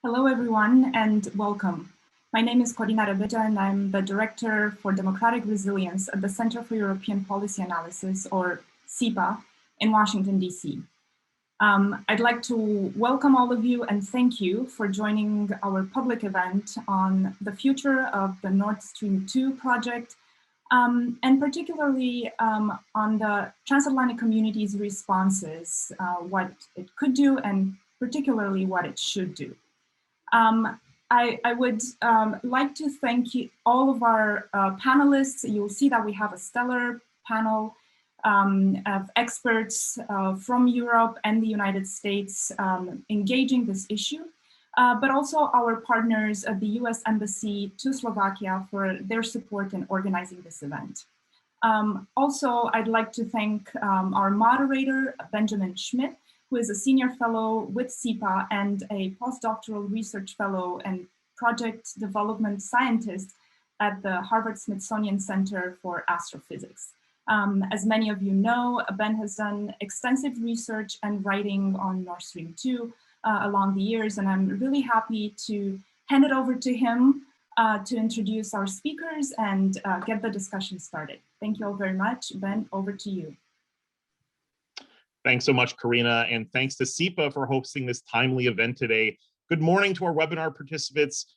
Hello, everyone, and welcome. My name is Corina Rebeta, and I'm the Director for Democratic Resilience at the Center for European Policy Analysis, or CEPA, in Washington, D.C. I'd like to welcome all of you and thank you for joining our public event on the future of the Nord Stream 2 project, and particularly on the transatlantic community's responses, what it could do, and particularly what it should do. I would like to thank all of our panelists. You'll see that we have a stellar panel of experts from Europe and the United States engaging this issue, but also our partners at the US Embassy to Slovakia for their support in organizing this event. Also, I'd like to thank our moderator, Benjamin Schmidt, who is a senior fellow with CEPA and a postdoctoral research fellow and project development scientist at the Harvard-Smithsonian Center for Astrophysics. As many of you know, Ben has done extensive research and writing on Nord Stream 2 along the years, and I'm really happy to hand it over to him to introduce our speakers and get the discussion started. Thank you all very much. Ben, over to you. Thanks so much, Karina, and thanks to CEPA for hosting this timely event today. Good morning to our webinar participants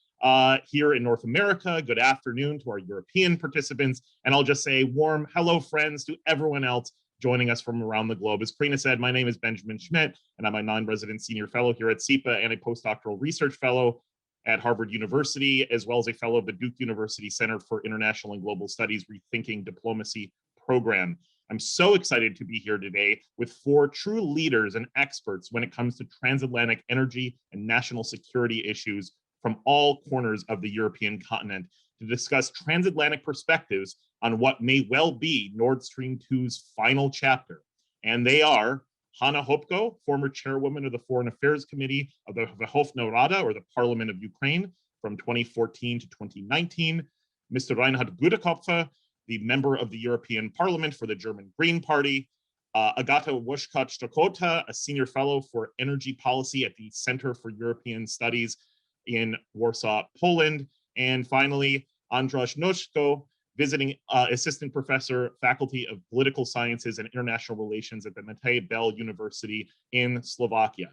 here in North America. Good afternoon to our European participants. And I'll just say warm hello, friends, to everyone else joining us from around the globe. As Karina said, my name is Benjamin Schmidt, and I'm a non-resident senior fellow here at CEPA and a postdoctoral research fellow at Harvard University, as well as a fellow of the Duke University Center for International and Global Studies Rethinking Diplomacy program. I'm so excited to be here today with 4 true leaders and experts when it comes to transatlantic energy and national security issues from all corners of the European continent to discuss transatlantic perspectives on what may well be Nord Stream 2's final chapter. And they are Hanna Hopko, former chairwoman of the Foreign Affairs Committee of the Verkhovna Rada, or the Parliament of Ukraine, from 2014 to 2019, Mr. Reinhard Gudekopfer, the member of the European Parliament for the German Green Party, Agata Woszczak-Stokota, a senior fellow for energy policy at the Center for European Studies in Warsaw, Poland, and finally, Andras Nosko, visiting assistant professor, faculty of political sciences and international relations at the Matej Bell University in Slovakia.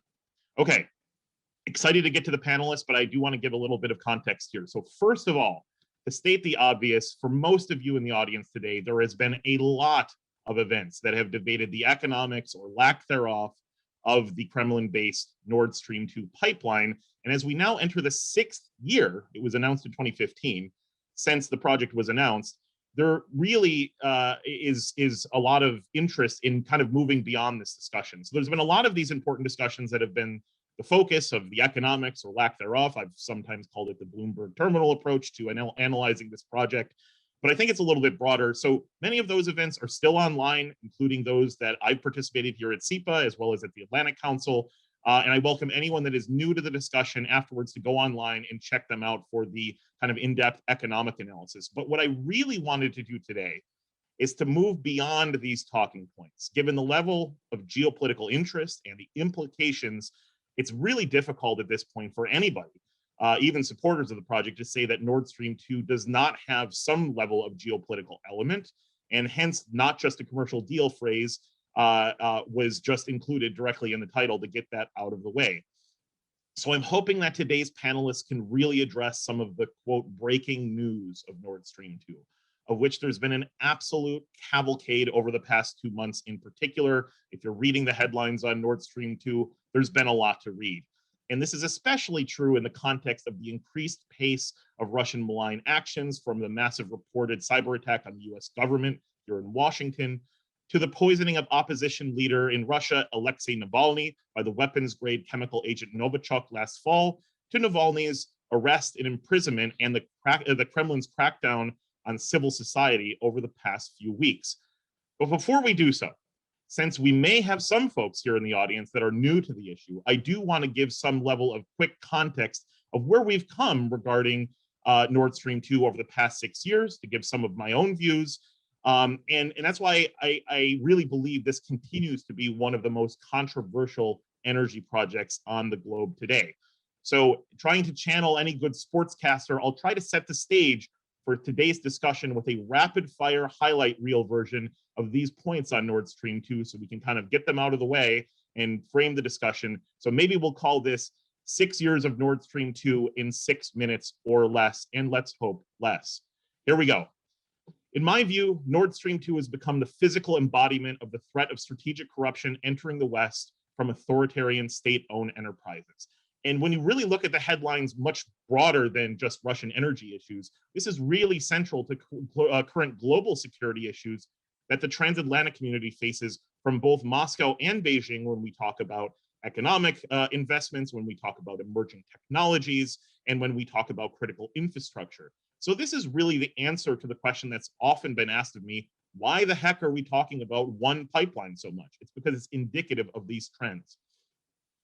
Okay, excited to get to the panelists, but I do want to give a little bit of context here. So first of all, to state the obvious, for most of you in the audience today, there has been a lot of events that have debated the economics or lack thereof of the Kremlin-based Nord Stream 2 pipeline. And as we now enter the 6th year, it was announced in 2015, since the project was announced, there really is a lot of interest in kind of moving beyond this discussion. So there's been a lot of these important discussions that have been the focus of the economics or lack thereof. I've sometimes called it the Bloomberg terminal approach to analyzing this project, but I think it's a little bit broader. So many of those events are still online, including those that I've participated here at CEPA, as well as at the Atlantic Council. And I welcome anyone that is new to the discussion afterwards to go online and check them out for the kind of in-depth economic analysis. But what I really wanted to do today is to move beyond these talking points. Given the level of geopolitical interest and the implications, it's really difficult at this point for anybody, even supporters of the project, to say that Nord Stream 2 does not have some level of geopolitical element, and hence not just a commercial deal phrase was just included directly in the title to get that out of the way. So I'm hoping that today's panelists can really address some of the, quote, breaking news of Nord Stream 2, of which there's been an absolute cavalcade over the past 2 months in particular. If you're reading the headlines on Nord Stream 2, there's been a lot to read. And this is especially true in the context of the increased pace of Russian malign actions, from the massive reported cyber attack on the US government here in Washington, to the poisoning of opposition leader in Russia, Alexei Navalny, by the weapons-grade chemical agent Novichok last fall, to Navalny's arrest and imprisonment and the Kremlin's crackdown on civil society over the past few weeks. But before we do so, since we may have some folks here in the audience that are new to the issue, I do want to give some level of quick context of where we've come regarding Nord Stream 2 over the past 6 years, to give some of my own views. And that's why I really believe this continues to be one of the most controversial energy projects on the globe today. So trying to channel any good sportscaster, I'll try to set the stage for today's discussion with a rapid fire highlight reel version of these points on Nord Stream 2 so we can kind of get them out of the way and frame the discussion. So maybe we'll call this 6 years of Nord Stream 2 in 6 minutes or less, and let's hope less. Here we go. In my view, Nord Stream 2 has become the physical embodiment of the threat of strategic corruption entering the West from authoritarian state-owned enterprises. And when you really look at the headlines much broader than just Russian energy issues, this is really central to current global security issues that the transatlantic community faces from both Moscow and Beijing when we talk about economic investments, when we talk about emerging technologies, and when we talk about critical infrastructure. So this is really the answer to the question that's often been asked of me: why the heck are we talking about one pipeline so much? It's because it's indicative of these trends.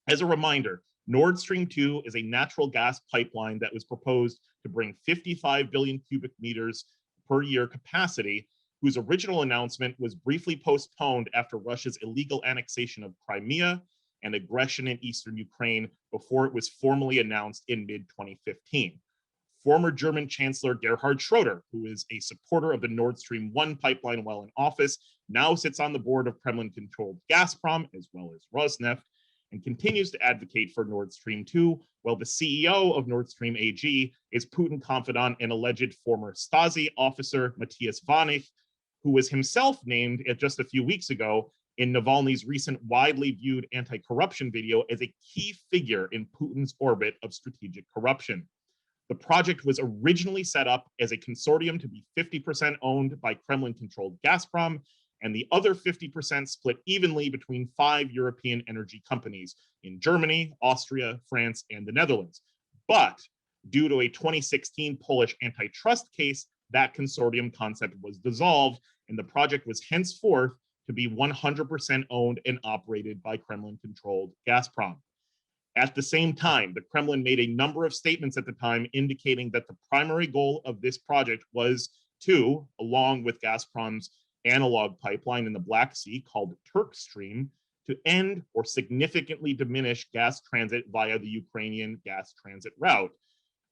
As a reminder, Nord Stream 2 is a natural gas pipeline that was proposed to bring 55 billion cubic meters per year capacity, whose original announcement was briefly postponed after Russia's illegal annexation of Crimea and aggression in eastern Ukraine before it was formally announced in mid-2015. Former German Chancellor Gerhard Schroeder, who is a supporter of the Nord Stream 1 pipeline while in office, now sits on the board of Kremlin-controlled Gazprom, as well as Rosneft, and continues to advocate for Nord Stream 2, while the CEO of Nord Stream AG is Putin confidant and alleged former Stasi officer Matthias Wanich, who was himself named just a few weeks ago in Navalny's recent widely viewed anti-corruption video as a key figure in Putin's orbit of strategic corruption. The project was originally set up as a consortium to be 50% owned by Kremlin-controlled Gazprom, and the other 50% split evenly between 5 European energy companies in Germany, Austria, France, and the Netherlands. But due to a 2016 Polish antitrust case, that consortium concept was dissolved, and the project was henceforth to be 100% owned and operated by Kremlin-controlled Gazprom. At the same time, the Kremlin made a number of statements at the time indicating that the primary goal of this project was to, along with Gazprom's analog pipeline in the Black Sea called Turk Stream, to end or significantly diminish gas transit via the Ukrainian gas transit route,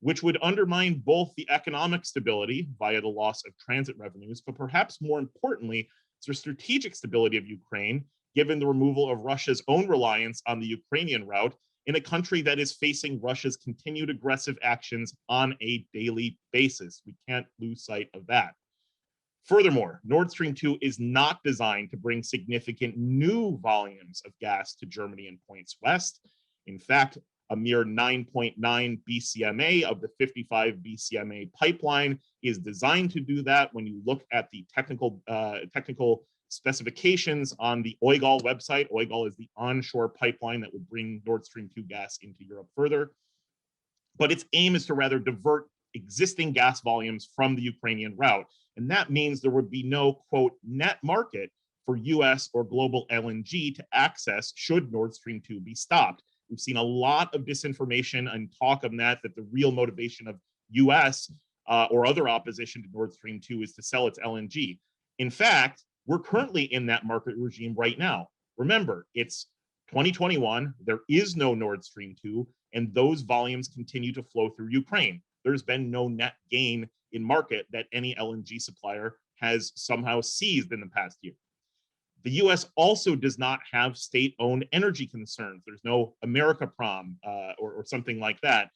which would undermine both the economic stability via the loss of transit revenues, but perhaps more importantly, the strategic stability of Ukraine, given the removal of Russia's own reliance on the Ukrainian route in a country that is facing Russia's continued aggressive actions on a daily basis. We can't lose sight of that. Furthermore, Nord Stream 2 is not designed to bring significant new volumes of gas to Germany and points west. In fact, a mere 9.9 BCMA of the 55 BCMA pipeline is designed to do that. When you look at the technical specifications on the EUGAL website, EUGAL is the onshore pipeline that would bring Nord Stream 2 gas into Europe further. But its aim is to rather divert existing gas volumes from the Ukrainian route. And that means there would be no, quote, net market for US or global LNG to access should Nord Stream 2 be stopped. We've seen a lot of disinformation and talk of that the real motivation of US or other opposition to Nord Stream 2 is to sell its LNG. In fact, we're currently in that market regime right now. Remember, it's 2021, there is no Nord Stream 2, and those volumes continue to flow through Ukraine. There's been no net gain in market that any LNG supplier has somehow seized in the past year. The US also does not have state-owned energy concerns. There's no Americaprom or something like that.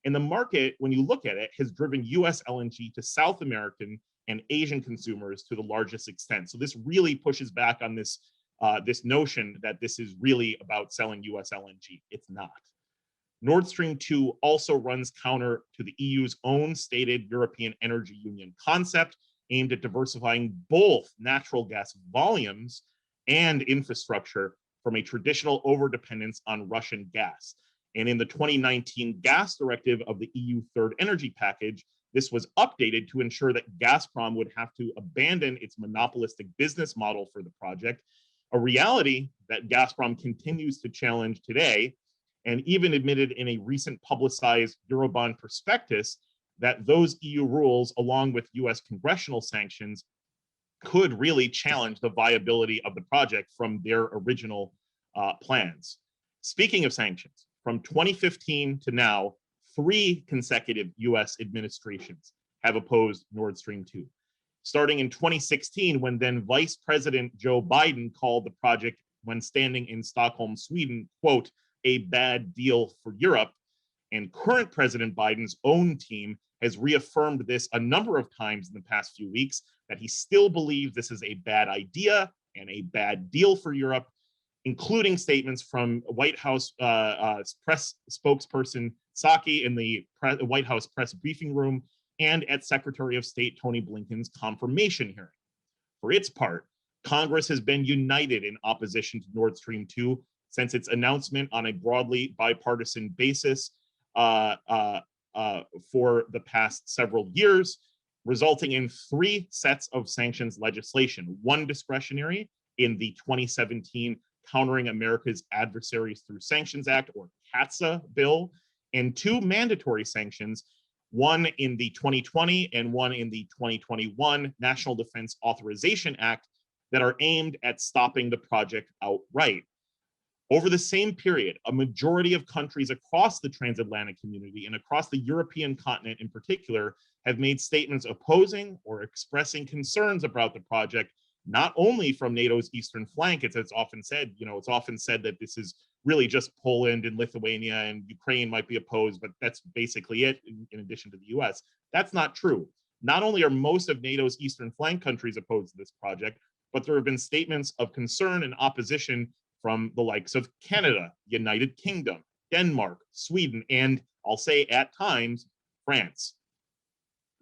And the market, when you look at it, has driven US LNG to South American and Asian consumers to the largest extent. So this really pushes back on this notion that this is really about selling US LNG. It's not. Nord Stream 2 also runs counter to the EU's own stated European Energy Union concept aimed at diversifying both natural gas volumes and infrastructure from a traditional overdependence on Russian gas. And in the 2019 gas directive of the EU Third Energy Package, this was updated to ensure that Gazprom would have to abandon its monopolistic business model for the project, a reality that Gazprom continues to challenge today, and even admitted in a recent publicized Eurobond prospectus that those EU rules, along with US congressional sanctions, could really challenge the viability of the project from their original plans. Speaking of sanctions, from 2015 to now, 3 consecutive US administrations have opposed Nord Stream 2. Starting in 2016, when then Vice President Joe Biden called the project, when standing in Stockholm, Sweden, quote, a bad deal for Europe. And current President Biden's own team has reaffirmed this a number of times in the past few weeks, that he still believes this is a bad idea and a bad deal for Europe, including statements from White House press spokesperson Psaki in the White House press briefing room and at Secretary of State Tony Blinken's confirmation hearing. For its part, Congress has been united in opposition to Nord Stream 2 since its announcement on a broadly bipartisan basis for the past several years, resulting in 3 sets of sanctions legislation, 1 discretionary in the 2017 Countering America's Adversaries Through Sanctions Act, or CATSA bill, and 2 mandatory sanctions, 1 in the 2020 and 1 in the 2021 National Defense Authorization Act, that are aimed at stopping the project outright. Over the same period, a majority of countries across the transatlantic community and across the European continent in particular have made statements opposing or expressing concerns about the project, not only from NATO's eastern flank. It's often said, it's often said that this is really just Poland and Lithuania and Ukraine might be opposed, but that's basically it in addition to the US. That's not true. Not only are most of NATO's eastern flank countries opposed to this project, but there have been statements of concern and opposition from the likes of Canada, United Kingdom, Denmark, Sweden, and I'll say at times, France.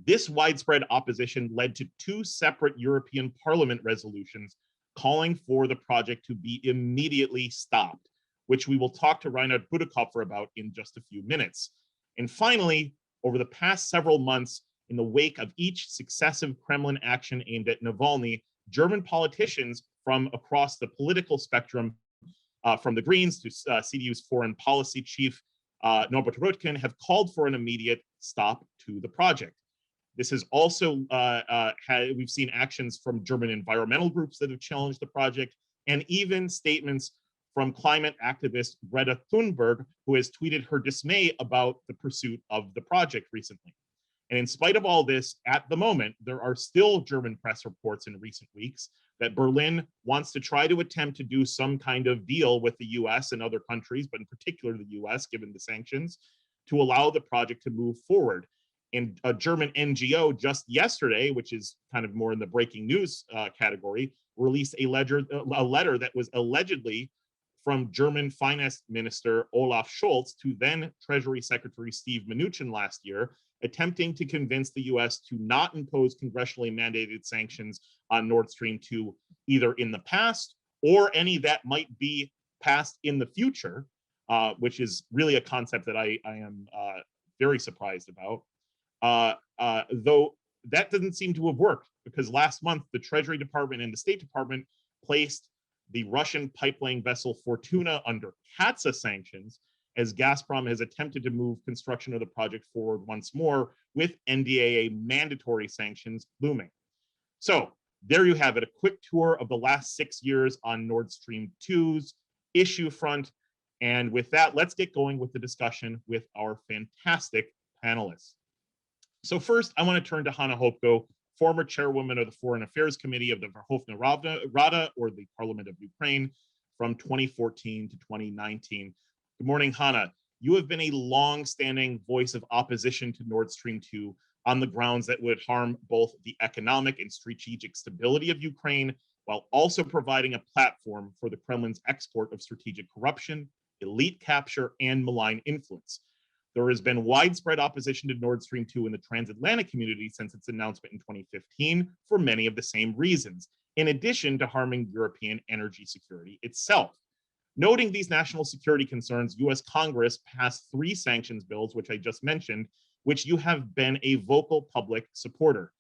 This widespread opposition led to 2 separate European Parliament resolutions calling for the project to be immediately stopped, which we will talk to Reinhard Budekopfer about in just a few minutes. And finally, over the past several months, in the wake of each successive Kremlin action aimed at Navalny, German politicians from across the political spectrum, from the Greens to CDU's foreign policy chief, Norbert Röttgen, have called for an immediate stop to the project. This has also, we've seen actions from German environmental groups that have challenged the project, and even statements from climate activist Greta Thunberg, who has tweeted her dismay about the pursuit of the project recently. And in spite of all this, at the moment, there are still German press reports in recent weeks that Berlin wants to try to attempt to do some kind of deal with the US and other countries, but in particular the US, given the sanctions, to allow the project to move forward. And a German NGO just yesterday, which is kind of more in the breaking news category, released a letter that was allegedly from German Finance Minister Olaf Scholz to then Treasury Secretary Steve Mnuchin last year, attempting to convince the US to not impose congressionally mandated sanctions on Nord Stream 2, either in the past or any that might be passed in the future, which is really a concept that I am very surprised about. Though that doesn't seem to have worked, because last month the Treasury Department and the State Department placed the Russian pipeline vessel Fortuna under CATSA sanctions, as Gazprom has attempted to move construction of the project forward once more, with NDAA mandatory sanctions looming. So there you have it, a quick tour of the last 6 years on Nord Stream 2's issue front. And with that, let's get going with the discussion with our fantastic panelists. So first, I want to turn to Hanna Hopko, former chairwoman of the Foreign Affairs Committee of the Verkhovna Rada, or the Parliament of Ukraine, from 2014 to 2019. Good morning, Hanna. You have been a long-standing voice of opposition to Nord Stream 2 on the grounds that would harm both the economic and strategic stability of Ukraine, while also providing a platform for the Kremlin's export of strategic corruption, elite capture, and malign influence. There has been widespread opposition to Nord Stream 2 in the transatlantic community since its announcement in 2015 for many of the same reasons, in addition to harming European energy security itself. Noting these national security concerns, US Congress passed 3 sanctions bills, which I just mentioned, which you have been a vocal public supporter.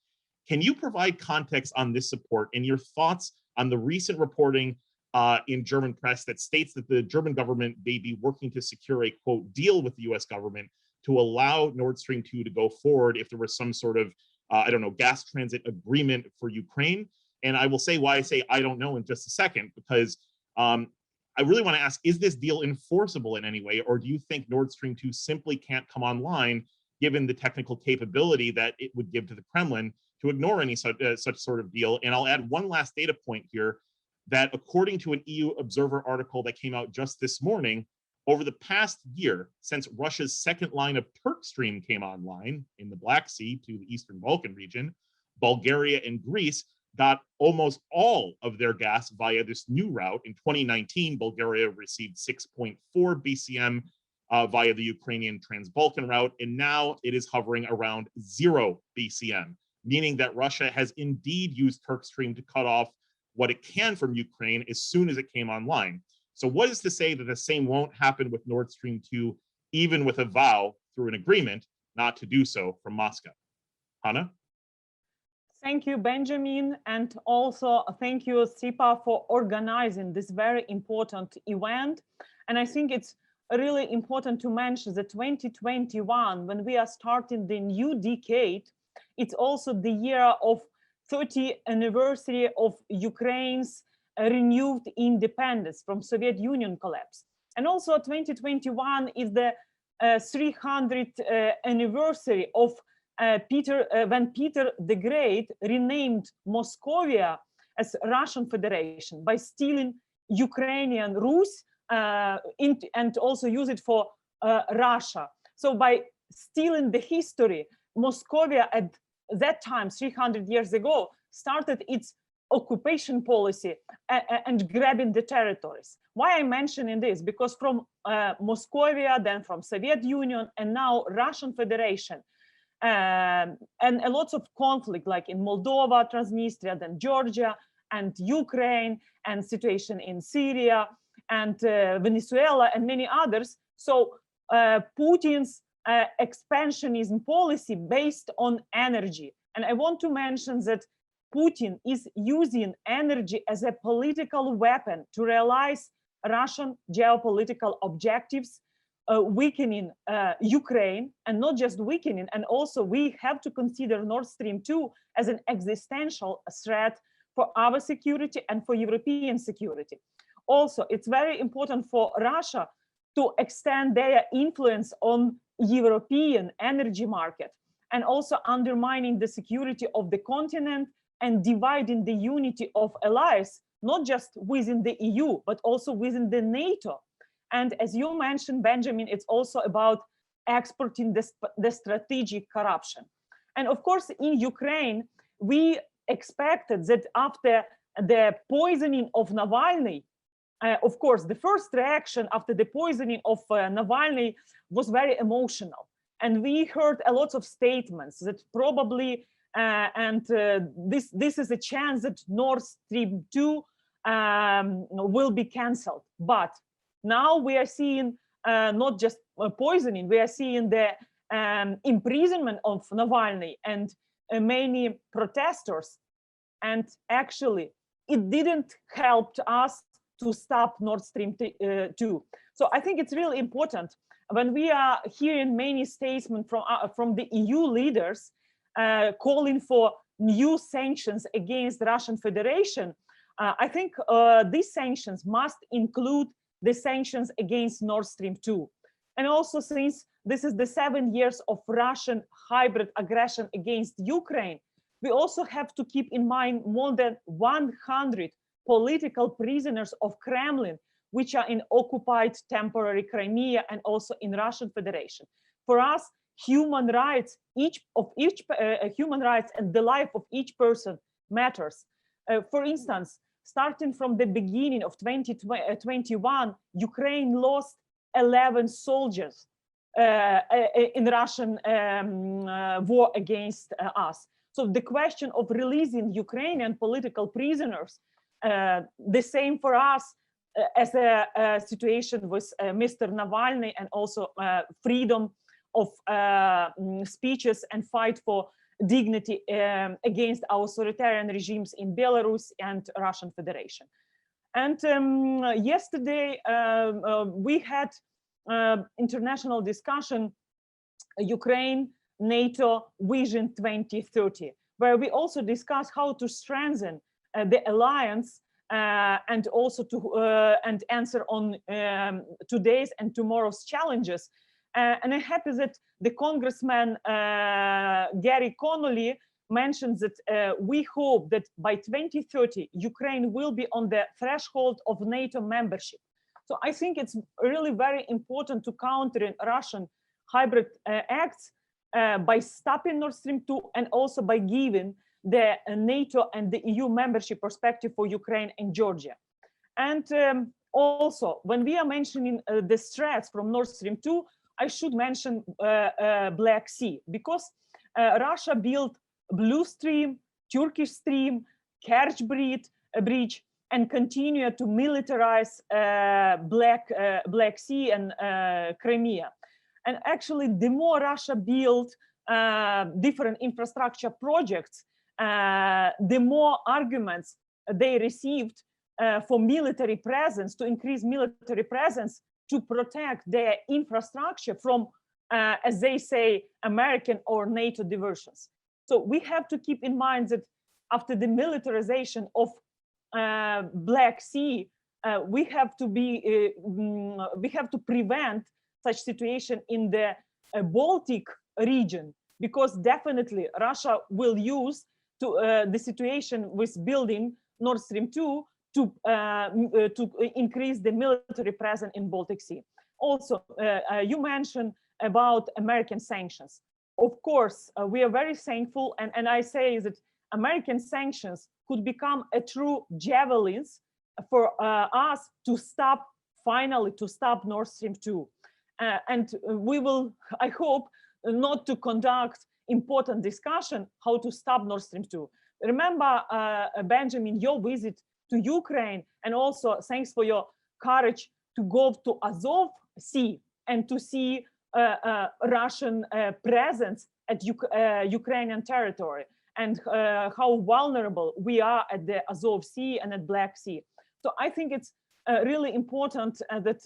Can you provide context on this support and your thoughts on the recent reporting in German press that states that the German government may be working to secure a, quote, deal with the US government to allow Nord Stream 2 to go forward if there was some sort of, gas transit agreement for Ukraine? And I will say why I say I don't know in just a second, because I really want to ask, is this deal enforceable in any way, or do you think Nord Stream 2 simply can't come online given the technical capability that it would give to the Kremlin to ignore any such sort of deal? And I'll add one last data point here, that according to an EU Observer article that came out just this morning, over the past year, since Russia's second line of Turk Stream came online in the Black Sea to the Eastern Balkan region, Bulgaria and Greece got almost all of their gas via this new route. In 2019, Bulgaria received 6.4 BCM via the Ukrainian Trans-Balkan route, and now it is hovering around 0 BCM, meaning that Russia has indeed used Turk Stream to cut off what it can from Ukraine as soon as it came online. So what is to say that the same won't happen with Nord Stream 2, even with a vow through an agreement not to do so from Moscow? Hanna? Thank you, Benjamin, and also thank you, SIPA, for organizing this very important event. And I think it's really important to mention that 2021, when we are starting the new decade, it's also the year of 30th anniversary of Ukraine's renewed independence from Soviet Union collapse. And also 2021 is the 300th anniversary of when Peter the Great renamed Moscovia as Russian Federation by stealing Ukrainian Rus and also use it for Russia. So by stealing the history, Moscovia at that time, 300 years ago, started its occupation policy and grabbing the territories. Why I'm mentioning this? Because from Moscovia, then from Soviet Union, and now Russian Federation, and a lot of conflict, like in Moldova, Transnistria, then Georgia, and Ukraine, and situation in Syria, and Venezuela, and many others. So Putin's expansionism policy based on energy. And I want to mention that Putin is using energy as a political weapon to realize Russian geopolitical objectives, weakening Ukraine, and not just weakening, and also we have to consider Nord Stream 2 as an existential threat for our security and for European security. Also, it's very important for Russia to extend their influence on European energy market, and also undermining the security of the continent and dividing the unity of allies, not just within the EU, but also within the NATO. And as you mentioned, Benjamin, it's also about exporting the strategic corruption. And of course, in Ukraine, we expected that after the poisoning of Navalny, of course, the first reaction after the poisoning of Navalny was very emotional. And we heard a lot of statements that probably, this is a chance that Nord Stream 2 will be canceled. But now we are seeing not just poisoning, we are seeing the imprisonment of Navalny and many protesters. And actually, it didn't help us to stop Nord Stream 2. So I think it's really important when we are hearing many statements from the EU leaders calling for new sanctions against the Russian Federation. I think these sanctions must include the sanctions against Nord Stream 2. And also, since this is the 7 years of Russian hybrid aggression against Ukraine, we also have to keep in mind more than 100 political prisoners of Kremlin, which are in occupied temporary Crimea and also in Russian Federation. For us, human rights, human rights and the life of each person matters. For instance, starting from the beginning of 2021, Ukraine lost 11 soldiers in Russian war against us. So the question of releasing Ukrainian political prisoners, the same for us as a situation with Mr. Navalny, and also freedom of speeches and fight for dignity against authoritarian regimes in Belarus and Russian Federation. And yesterday we had international discussion, Ukraine, NATO Vision 2030, where we also discussed how to strengthen the alliance and also to and answer on today's and tomorrow's challenges. And I'm happy that the Congressman Gary Connolly mentions that we hope that by 2030, Ukraine will be on the threshold of NATO membership. So I think it's really very important to counter Russian hybrid acts by stopping Nord Stream 2 and also by giving the NATO and the EU membership perspective for Ukraine and Georgia. And also, when we are mentioning the threats from Nord Stream 2, I should mention Black Sea, because Russia built Blue Stream, Turkish Stream, Kerch Bridge, and continue to militarize Black Sea and Crimea. And actually, the more Russia built different infrastructure projects, the more arguments they received for military presence, to increase military presence, to protect their infrastructure from, as they say, American or NATO diversions. So we have to keep in mind that after the militarization of Black Sea, we have to prevent such situation in the Baltic region, because definitely Russia will use the situation with building Nord Stream 2 to increase the military presence in Baltic Sea. Also, you mentioned about American sanctions. Of course, we are very thankful, and I say that American sanctions could become a true javelins for us to stop, finally, to stop Nord Stream 2. And we will, I hope, not to conduct important discussion how to stop Nord Stream 2. Remember, Benjamin, your visit to Ukraine, and also thanks for your courage to go to Azov Sea and to see Russian presence at Ukrainian territory, and how vulnerable we are at the Azov Sea and at Black Sea. So I think it's really important that,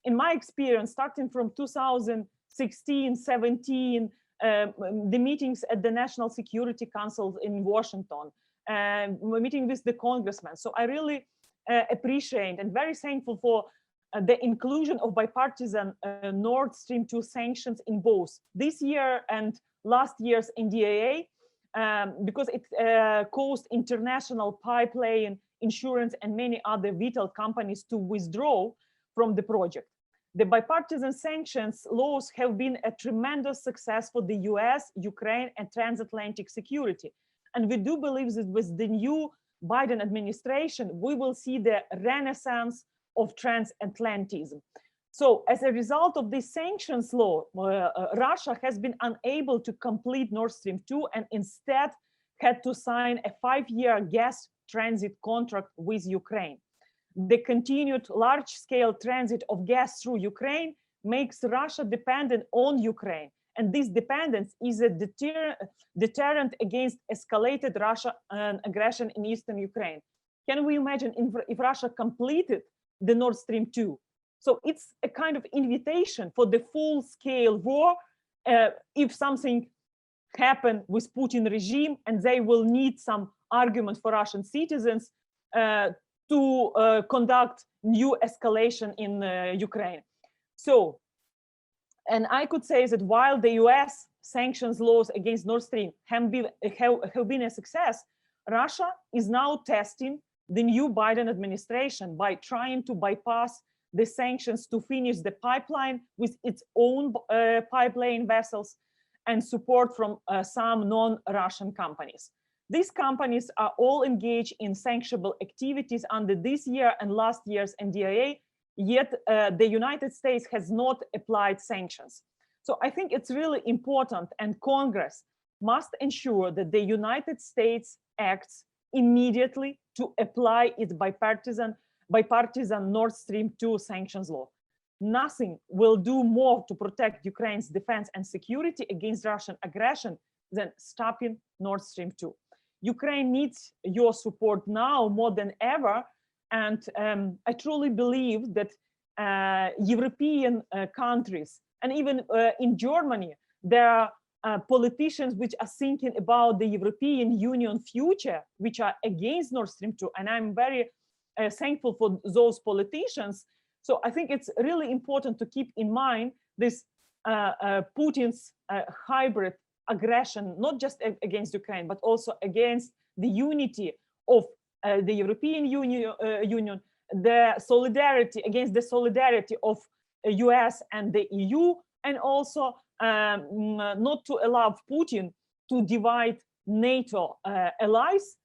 in my experience, starting from 2016, 17, the meetings at the National Security Council in Washington, meeting with the congressmen. So I really appreciate and very thankful for the inclusion of bipartisan Nord Stream 2 sanctions in both this year and last year's NDAA, because it caused international pipeline, insurance, and many other vital companies to withdraw from the project. The bipartisan sanctions laws have been a tremendous success for the US, Ukraine, and transatlantic security. And we do believe that with the new Biden administration, we will see the renaissance of transatlantism. So as a result of this sanctions law, Russia has been unable to complete Nord Stream 2 and instead had to sign a 5-year gas transit contract with Ukraine. The continued large-scale transit of gas through Ukraine makes Russia dependent on Ukraine. And this dependence is a deterrent against escalated Russian aggression in eastern Ukraine. Can we imagine if Russia completed the Nord Stream 2? So it's a kind of invitation for the full-scale war if something happened with Putin regime and they will need some argument for Russian citizens to conduct new escalation in Ukraine. So, and I could say that while the US sanctions laws against Nord Stream have been a success, Russia is now testing the new Biden administration by trying to bypass the sanctions to finish the pipeline with its own pipeline vessels and support from some non-Russian companies. These companies are all engaged in sanctionable activities under this year and last year's NDAA, yet the United States has not applied sanctions. So I think it's really important, and Congress must ensure that the United States acts immediately to apply its bipartisan Nord Stream 2 sanctions law. Nothing will do more to protect Ukraine's defense and security against Russian aggression than stopping Nord Stream 2. Ukraine needs your support now more than ever. And I truly believe that European countries, and even in Germany, there are politicians which are thinking about the European Union future, which are against Nord Stream 2. And I'm very thankful for those politicians. So I think it's really important to keep in mind this Putin's hybrid aggression, not just against Ukraine, but also against the unity of the European Union, the solidarity against the solidarity of US and the EU, and also not to allow Putin to divide NATO allies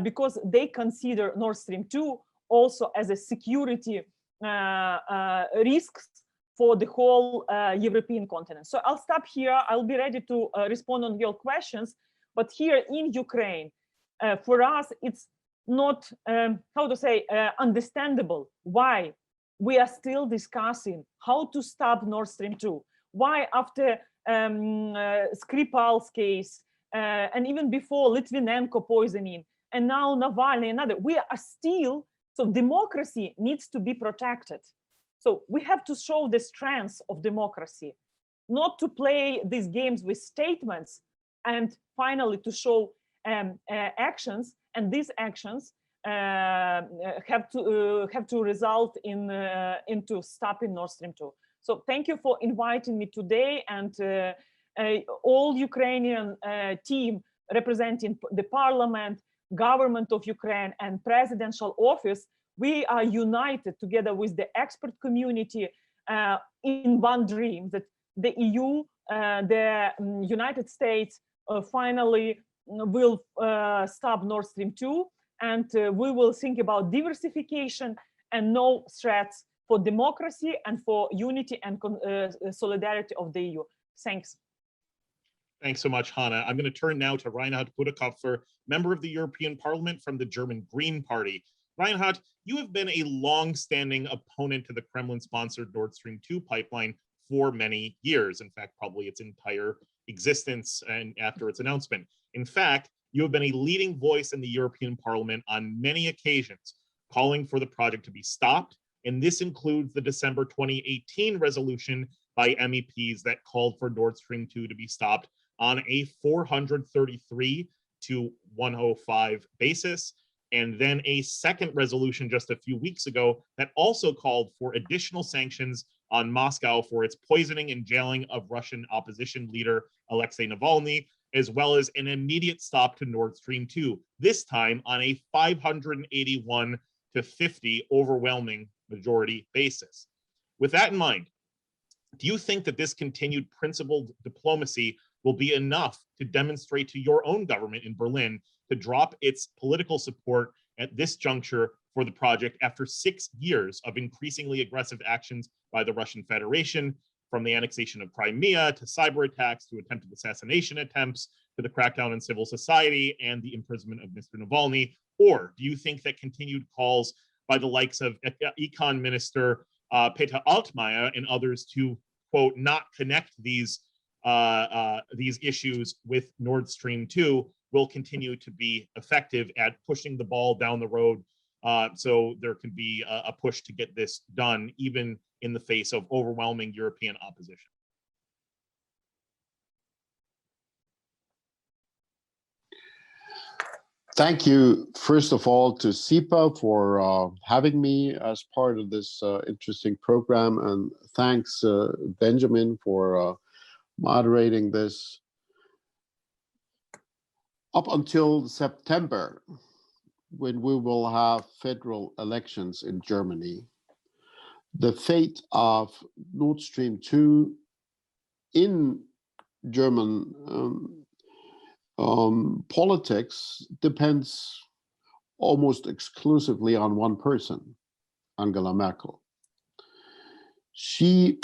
because they consider Nord Stream 2 also as a security risks for the whole European continent. So I'll stop here. I'll be ready to respond on your questions. But here in Ukraine, for us, it's not, understandable why we are still discussing how to stop Nord Stream 2. Why after Skripal's case, and even before Litvinenko poisoning, and now Navalny and others, we are still, so democracy needs to be protected. So we have to show the strength of democracy, not to play these games with statements, and finally to show actions, and these actions have to result in into stopping Nord Stream 2. So thank you for inviting me today, and all Ukrainian team representing the parliament, government of Ukraine, and presidential office. We are united together with the expert community in one dream, that the EU, the United States finally will stop Nord Stream 2, and we will think about diversification and no threats for democracy and for unity and solidarity of the EU. Thanks. Thanks so much, Hanna. I'm going to turn now to Reinhard Bütikofer, member of the European Parliament from the German Green Party. Reinhard, you have been a long-standing opponent to the Kremlin-sponsored Nord Stream 2 pipeline for many years. In fact, probably its entire existence and after its announcement. In fact, you have been a leading voice in the European Parliament on many occasions, calling for the project to be stopped. And this includes the December 2018 resolution by MEPs that called for Nord Stream 2 to be stopped on a 433 to 105 basis. And then a second resolution just a few weeks ago that also called for additional sanctions on Moscow for its poisoning and jailing of Russian opposition leader Alexei Navalny, as well as an immediate stop to Nord Stream 2, this time on a 581 to 50 overwhelming majority basis. With that in mind, do you think that this continued principled diplomacy will be enough to demonstrate to your own government in Berlin to drop its political support at this juncture for the project after 6 years of increasingly aggressive actions by the Russian Federation, from the annexation of Crimea to cyber attacks to attempted assassination attempts to the crackdown on civil society and the imprisonment of Mr. Navalny? Or do you think that continued calls by the likes of Econ Minister Peter Altmaier and others to, quote, not connect these issues with Nord Stream 2 will continue to be effective at pushing the ball down the road so there can be a push to get this done, even in the face of overwhelming European opposition? Thank you, first of all, to SIPA for having me as part of this interesting program, and thanks, Benjamin, for moderating this. Up until September, when we will have federal elections in Germany, the fate of Nord Stream 2 in German politics depends almost exclusively on one person, Angela Merkel. She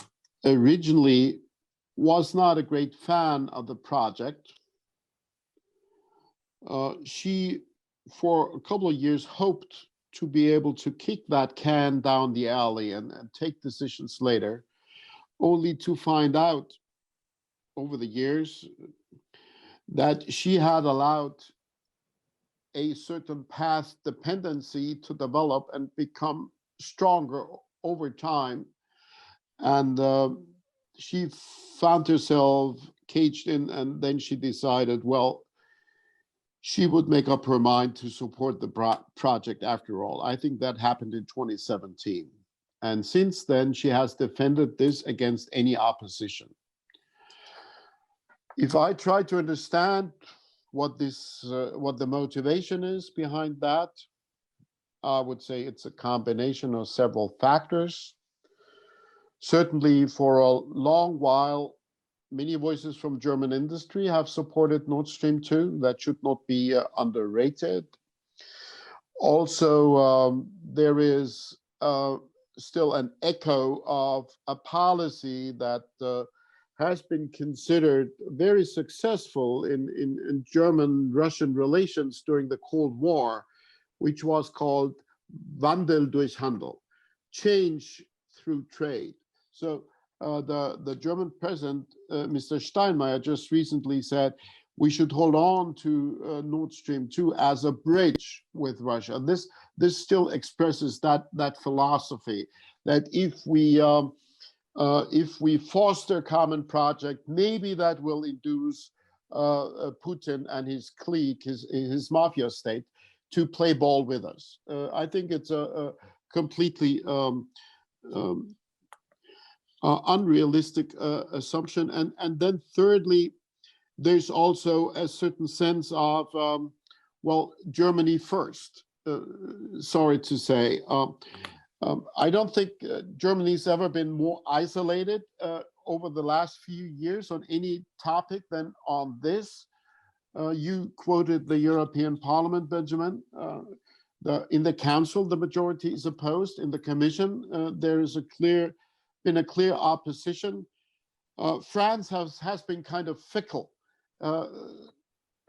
originally was not a great fan of the project. She, for a couple of years, hoped to be able to kick that can down the alley and take decisions later, only to find out over the years that she had allowed a certain past dependency to develop and become stronger over time. And she found herself caged in, and then she decided, well, she would make up her mind to support the project after all. I think that happened in 2017. And since then, she has defended this against any opposition. If I try to understand what the motivation is behind that, I would say it's a combination of several factors. Certainly, for a long while, many voices from German industry have supported Nord Stream 2. That should not be underrated. Also, there is still an echo of a policy that has been considered very successful in German-Russian relations during the Cold War, which was called Wandel durch Handel, change through trade. So the German president, Mr. Steinmeier, just recently said we should hold on to Nord Stream 2 as a bridge with Russia. This still expresses that philosophy that if we foster a common project, maybe that will induce Putin and his clique, his mafia state, to play ball with us. I think it's a completely unrealistic assumption. And then thirdly, there's also a certain sense of, well, Germany first, sorry to say. I don't think Germany's ever been more isolated over the last few years on any topic than on this. You quoted the European Parliament, Benjamin. In the Council, the majority is opposed. In the Commission, there is been a clear opposition. France has been kind of fickle.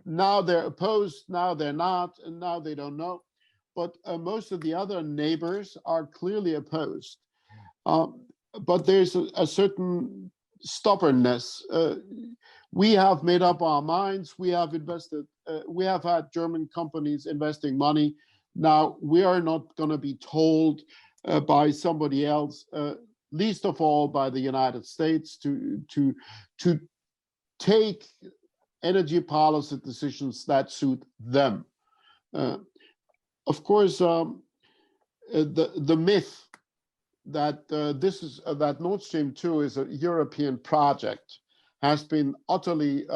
Now they're opposed, now they're not, and now they don't know. But most of the other neighbors are clearly opposed. But there's a certain stubbornness. We have made up our minds. We have invested. We have had German companies investing money. Now we are not going to be told by somebody else, least of all by the United States, to take energy policy decisions that suit them. Of course, the myth that that Nord Stream 2 is a European project has been utterly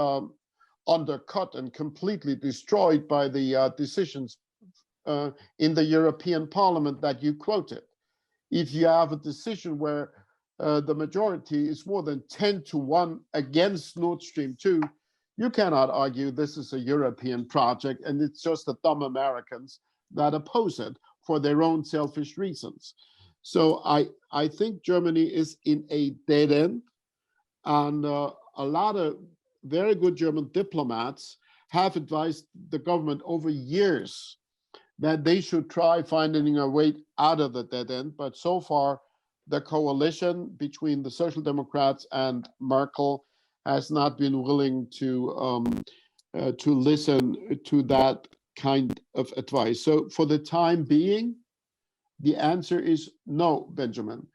undercut and completely destroyed by the decisions in the European Parliament that you quoted. If you have a decision where the majority is more than 10-1 against Nord Stream 2, you cannot argue this is a European project and it's just the dumb Americans that oppose it for their own selfish reasons. So I think Germany is in a dead end, and a lot of very good German diplomats have advised the government over years that they should try finding a way out of the dead end. But so far, the coalition between the Social Democrats and Merkel has not been willing to listen to that kind of advice. So for the time being, the answer is no, Benjamin.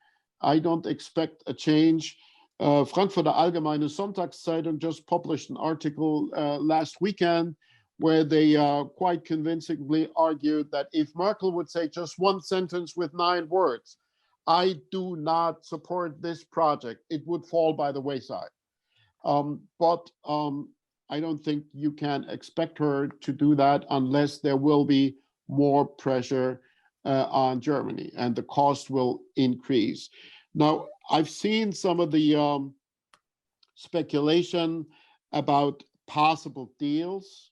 I don't expect a change. Frankfurter Allgemeine Sonntagszeitung just published an article last weekend where they quite convincingly argued that if Merkel would say just one sentence with 9 words, I do not support this project, it would fall by the wayside. But I don't think you can expect her to do that unless there will be more pressure on Germany and the cost will increase. Now, I've seen some of the speculation about possible deals.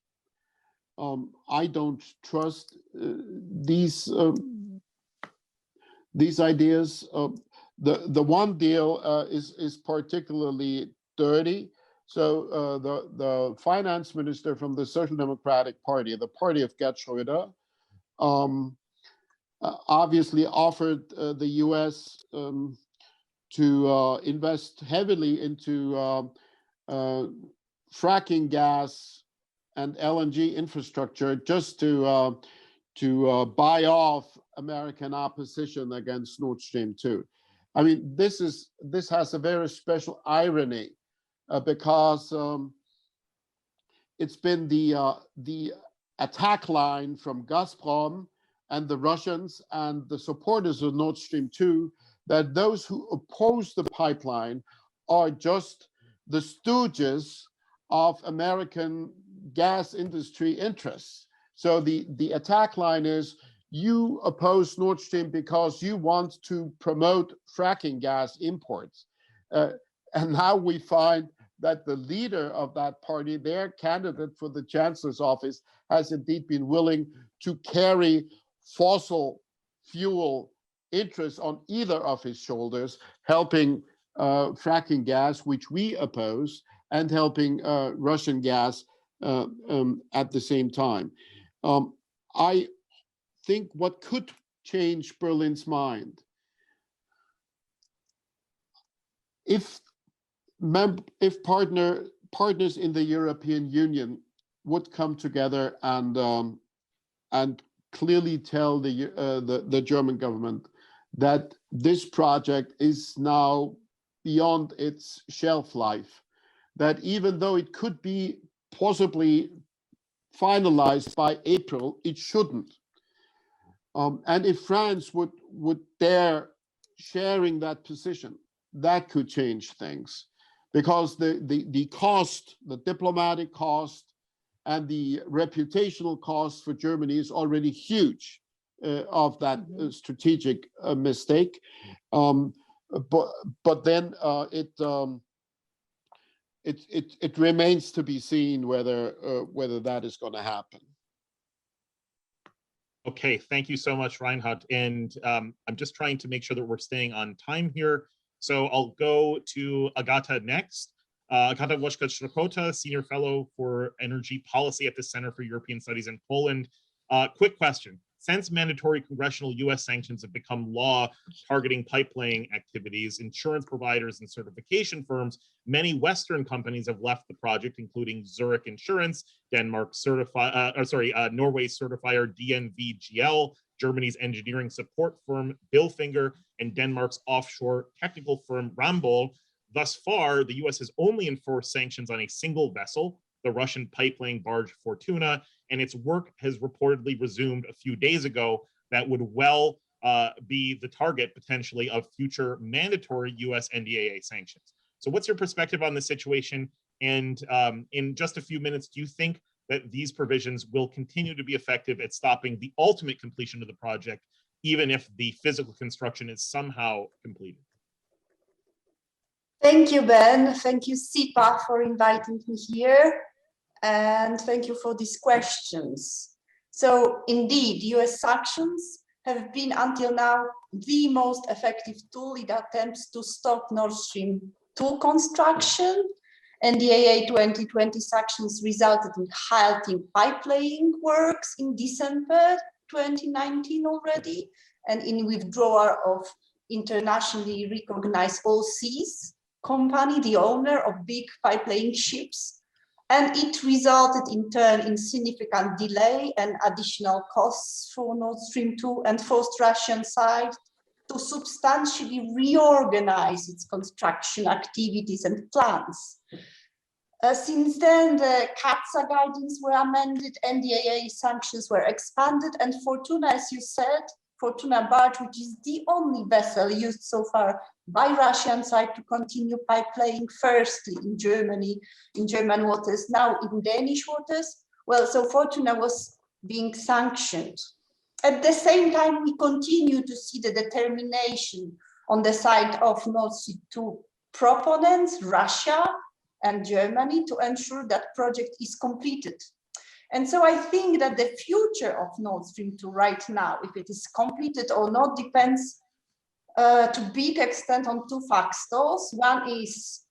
I don't trust these ideas. The one deal is particularly dirty. So the finance minister from the Social Democratic Party, the party of Gerd Schröder, obviously offered the US to invest heavily into fracking gas and LNG infrastructure just to buy off American opposition against Nord Stream 2. I mean, this has a very special irony because it's been the attack line from Gazprom and the Russians and the supporters of Nord Stream 2, that those who oppose the pipeline are just the stooges of American gas industry interests. So the attack line is, you oppose Nord Stream because you want to promote fracking gas imports. And now we find that the leader of that party, their candidate for the chancellor's office, has indeed been willing to carry fossil fuel interests on either of his shoulders, helping fracking gas, which we oppose, and helping Russian gas at the same time. I think what could change Berlin's mind, if partners in the European Union would come together and clearly tell the German government that this project is now beyond its shelf life, that even though it could be possibly finalized by April, it shouldn't. And if France would dare sharing that position, that could change things, because the cost, the diplomatic cost, and the reputational cost for Germany is already huge of that strategic mistake. But then it remains to be seen whether that is going to happen. Okay, thank you so much, Reinhard. And I'm just trying to make sure that we're staying on time here. So I'll go to Agata next. Agata Woszka-Szrakota, Senior Fellow for Energy Policy at the Center for European Studies in Poland. Quick question. Since mandatory congressional US sanctions have become law targeting pipelaying activities, insurance providers and certification firms, many Western companies have left the project, including Zurich Insurance, Norway's certifier DNV-GL, Germany's engineering support firm Bilfinger, and Denmark's offshore technical firm Ramboll. Thus far, the US has only enforced sanctions on a single vessel, the Russian pipelaying barge Fortuna, and its work has reportedly resumed a few days ago. That would well be the target potentially of future mandatory US NDAA sanctions. So what's your perspective on the situation? And in just a few minutes, do you think that these provisions will continue to be effective at stopping the ultimate completion of the project, even if the physical construction is somehow completed? Thank you, Ben. Thank you, SIPA, for inviting me here. And thank you for these questions. So indeed, US sanctions have been until now the most effective tool in attempts to stop Nord Stream 2 construction. NDAA 2020 sanctions resulted in halting pipelaying works in December 2019 already, and in withdrawal of internationally recognized 2’s company, the owner of big pipelaying ships. And it resulted in turn in significant delay and additional costs for Nord Stream 2 and forced Russian side to substantially reorganize its construction activities and plans. Since then, the CATSA guidance were amended, NDAA sanctions were expanded, and Fortuna, as you said, Fortuna barge, which is the only vessel used so far by Russian side to continue pipelaying, firstly in Germany, in German waters, now in Danish waters. Well, so Fortuna was being sanctioned. At the same time, we continue to see the determination on the side of Nord Stream 2 proponents, Russia and Germany, to ensure that project is completed. And so I think that the future of Nord Stream 2 right now, if it is completed or not, depends to big extent on two factors. One is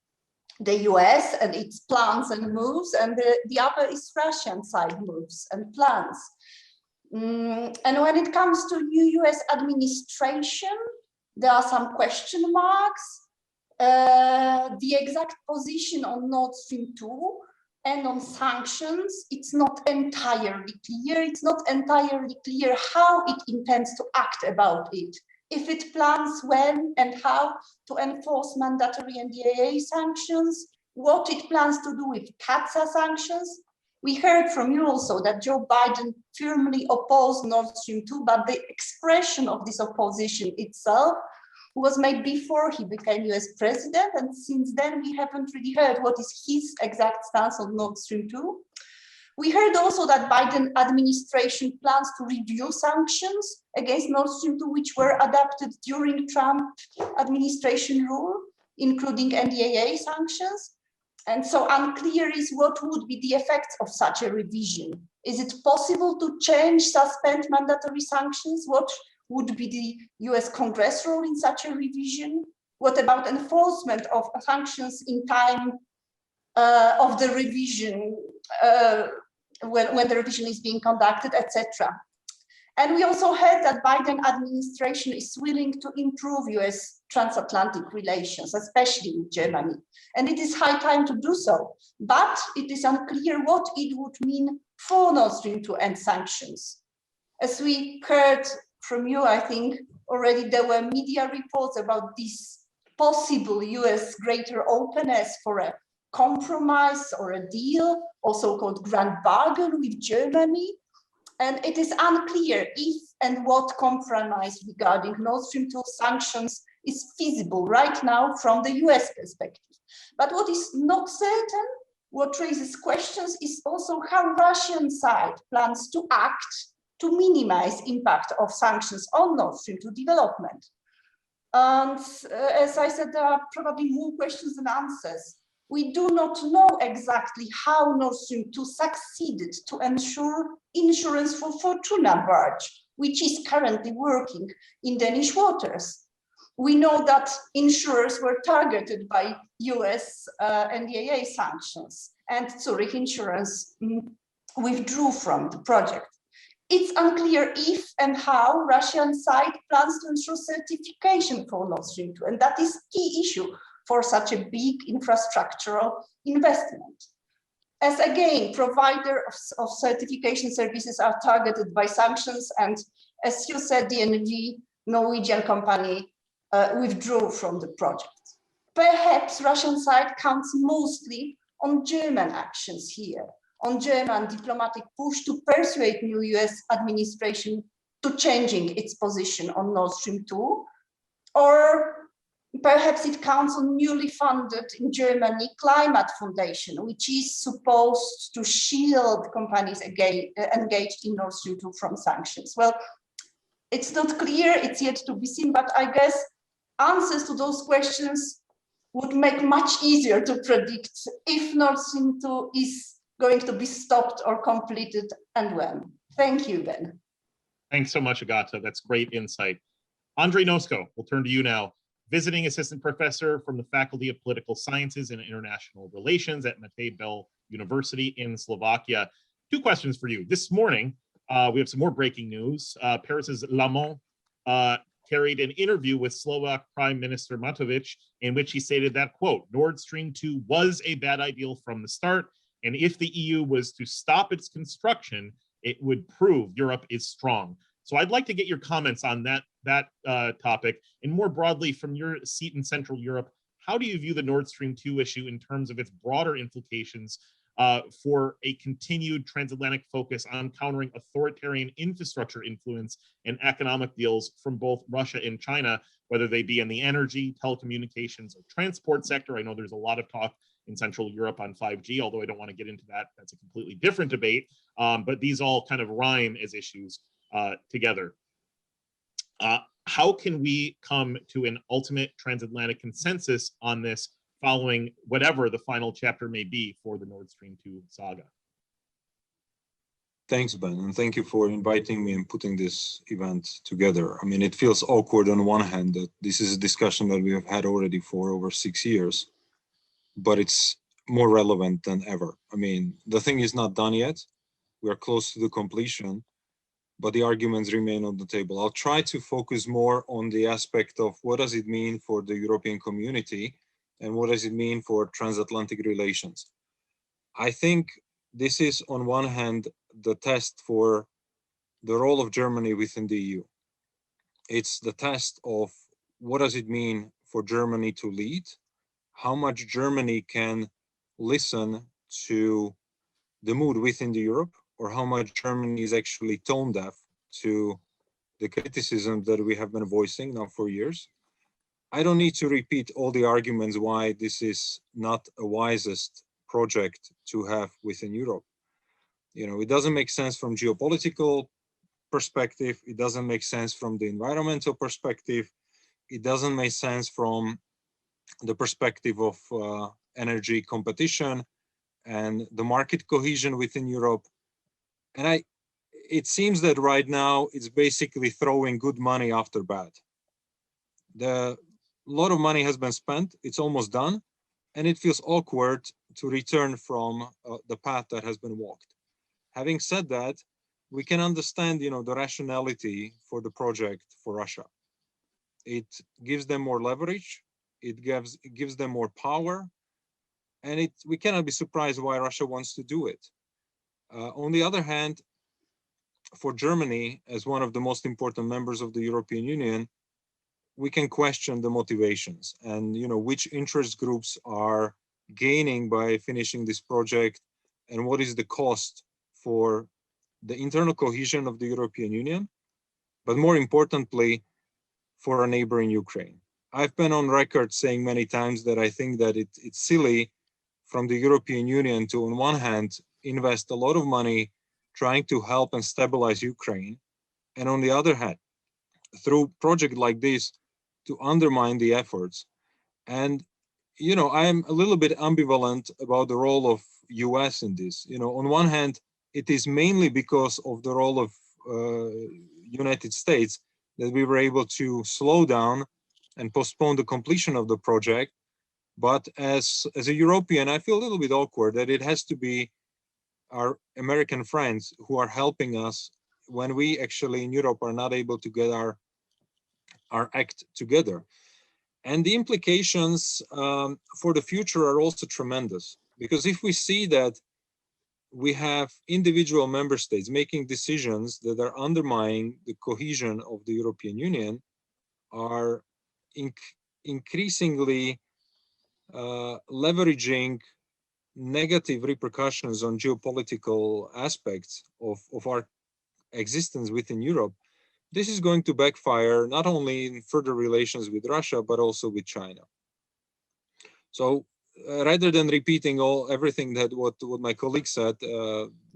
the US and its plans and moves, and the other is Russian side moves and plans. And when it comes to new US administration, there are some question marks. The exact position on Nord Stream 2 and on sanctions, it's not entirely clear. It's not entirely clear how it intends to act about it. If it plans when and how to enforce mandatory NDAA sanctions, what it plans to do with CATSA sanctions, We heard from you also that Joe Biden firmly opposed Nord Stream 2, but the expression of this opposition itself was made before he became US president. And since then, we haven't really heard what is his exact stance on Nord Stream 2. We heard also that Biden administration plans to review sanctions against Nord Stream 2, which were adopted during Trump administration rule, including NDAA sanctions. And so unclear is what would be the effects of such a revision. Is it possible to change, suspend mandatory sanctions? What would be the US Congress role in such a revision? What about enforcement of sanctions in time of the revision, when the revision is being conducted, etc. And we also heard that Biden administration is willing to improve US transatlantic relations, especially with Germany. And it is high time to do so, but it is unclear what it would mean for Nord Stream 2 and sanctions. As we heard from you, I think already there were media reports about this possible US greater openness for a compromise or a deal, also called grand bargain with Germany. And it is unclear if and what compromise regarding Nord Stream 2 sanctions is feasible right now from the US perspective. But what is not certain, what raises questions, is also how Russian side plans to act to minimize impact of sanctions on Nord Stream 2 development. And as I said, there are probably more questions than answers. We do not know exactly how Nord Stream 2 succeeded to ensure insurance for Fortuna barge, which is currently working in Danish waters. We know that insurers were targeted by US NDAA sanctions, and Zurich Insurance withdrew from the project. It's unclear if and how Russian side plans to ensure certification for Nord Stream 2, and that is key issue for such a big infrastructural investment. As again, provider of certification services are targeted by sanctions, and as you said, the energy Norwegian company withdrew from the project. Perhaps Russian side counts mostly on German actions here, on German diplomatic push to persuade new US administration to changing its position on Nord Stream 2, or perhaps it counts on newly funded in Germany climate foundation, which is supposed to shield companies engaged in Nord Stream 2 from sanctions. Well, it's not clear, it's yet to be seen, but I guess answers to those questions would make much easier to predict if Nord Stream 2 is going to be stopped or completed and when. Thank you, Ben. Thanks so much, Agata. That's great insight. Andrej Nosko, we'll turn to you now. Visiting assistant professor from the Faculty of Political Sciences and International Relations at Matej Bell University in Slovakia. Two questions for you. This morning, we have some more breaking news. Paris's Le Monde carried an interview with Slovak Prime Minister Matovic in which he stated that, quote, Nord Stream 2 was a bad idea from the start, and if the EU was to stop its construction, it would prove Europe is strong. So I'd like to get your comments on that topic, and more broadly from your seat in Central Europe, how do you view the Nord Stream 2 issue in terms of its broader implications for a continued transatlantic focus on countering authoritarian infrastructure influence and economic deals from both Russia and China, whether they be in the energy, telecommunications, or transport sector? I know there's a lot of talk in Central Europe on 5G, although I don't want to get into that. That's a completely different debate, but these all kind of rhyme as issues together. How can we come to an ultimate transatlantic consensus on this following whatever the final chapter may be for the Nord Stream 2 saga? Thanks, Ben, and thank you for inviting me and putting this event together. I mean, it feels awkward on one hand that this is a discussion that we have had already for over 6 years, but it's more relevant than ever. I mean, the thing is not done yet. We are close to the completion, but the arguments remain on the table. I'll try to focus more on the aspect of what does it mean for the European community and what does it mean for transatlantic relations. I think this is on one hand the test for the role of Germany within the EU. It's the test of what does it mean for Germany to lead, how much Germany can listen to the mood within Europe, or how much Germany is actually tone deaf to the criticism that we have been voicing now for years. I don't need to repeat all the arguments why this is not a wisest project to have within Europe. You know, it doesn't make sense from geopolitical perspective. It doesn't make sense from the environmental perspective. It doesn't make sense from the perspective of energy competition and the market cohesion within Europe. And it seems that right now it's basically throwing good money after bad. A lot of money has been spent, it's almost done, and it feels awkward to return from the path that has been walked. Having said that, we can understand, you know, the rationality for the project for Russia. It gives them more leverage, it gives them more power, and we cannot be surprised why Russia wants to do it. On the other hand, for Germany, as one of the most important members of the European Union, we can question the motivations and, you know, which interest groups are gaining by finishing this project, and what is the cost for the internal cohesion of the European Union, but more importantly, for a neighboring Ukraine. I've been on record saying many times that I think that it's silly from the European Union to, on one hand, invest a lot of money trying to help and stabilize Ukraine, and on the other hand, through projects like this, to undermine the efforts. And, you know, I'm a little bit ambivalent about the role of US in this. You know, on one hand, it is mainly because of the role of United States that we were able to slow down and postpone the completion of the project. But as a European, I feel a little bit awkward that it has to be our American friends who are helping us when we actually in Europe are not able to get our act together. And the implications for the future are also tremendous, because if we see that we have individual member states making decisions that are undermining the cohesion of the European Union, are increasingly leveraging negative repercussions on geopolitical aspects of our existence within Europe, this is going to backfire not only in further relations with Russia, but also with China. So rather than repeating everything that what my colleague said,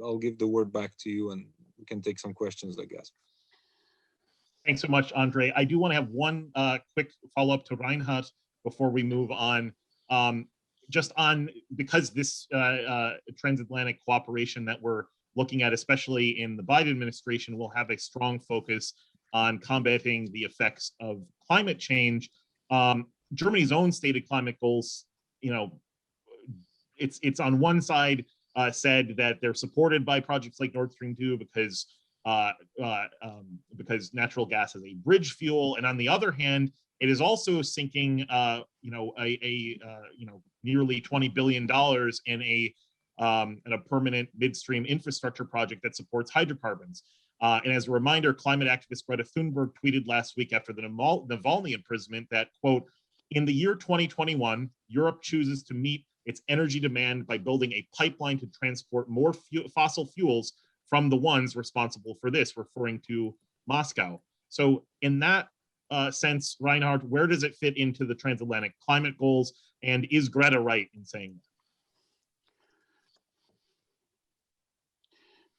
I'll give the word back to you and we can take some questions, I guess. Thanks so much, Andre. I do want to have one quick follow-up to Reinhard before we move on. Just on, because this transatlantic cooperation that we're looking at, especially in the Biden administration, will have a strong focus on combating the effects of climate change. Germany's own stated climate goals, you know, it's on one side said that they're supported by projects like Nord Stream 2 because natural gas is a bridge fuel, and on the other hand, it is also sinking, you know, nearly $20 billion in a permanent midstream infrastructure project that supports hydrocarbons. And as a reminder, climate activist Greta Thunberg tweeted last week after the Navalny imprisonment that, quote, "In the year 2021, Europe chooses to meet its energy demand by building a pipeline to transport more fossil fuels from the ones responsible for this," referring to Moscow. So in that sense, Reinhard, where does it fit into the transatlantic climate goals? And is Greta right in saying that?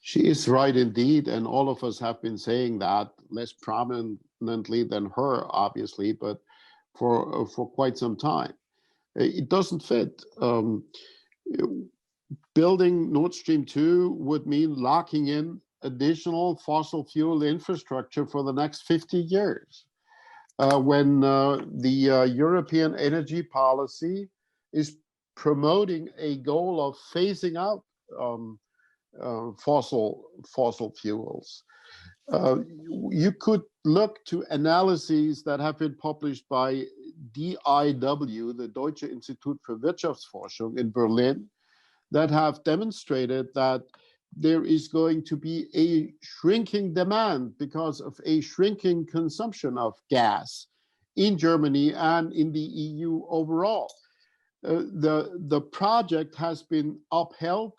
She is right indeed, and all of us have been saying that, less prominently than her, obviously, but for quite some time. It doesn't fit. Building Nord Stream 2 would mean locking in additional fossil fuel infrastructure for the next 50 years. When the European energy policy is promoting a goal of phasing out fossil fuels. You could look to analyses that have been published by DIW, the Deutsche Institut für Wirtschaftsforschung in Berlin, that have demonstrated that there is going to be a shrinking demand because of a shrinking consumption of gas in Germany and in the EU overall. The project has been upheld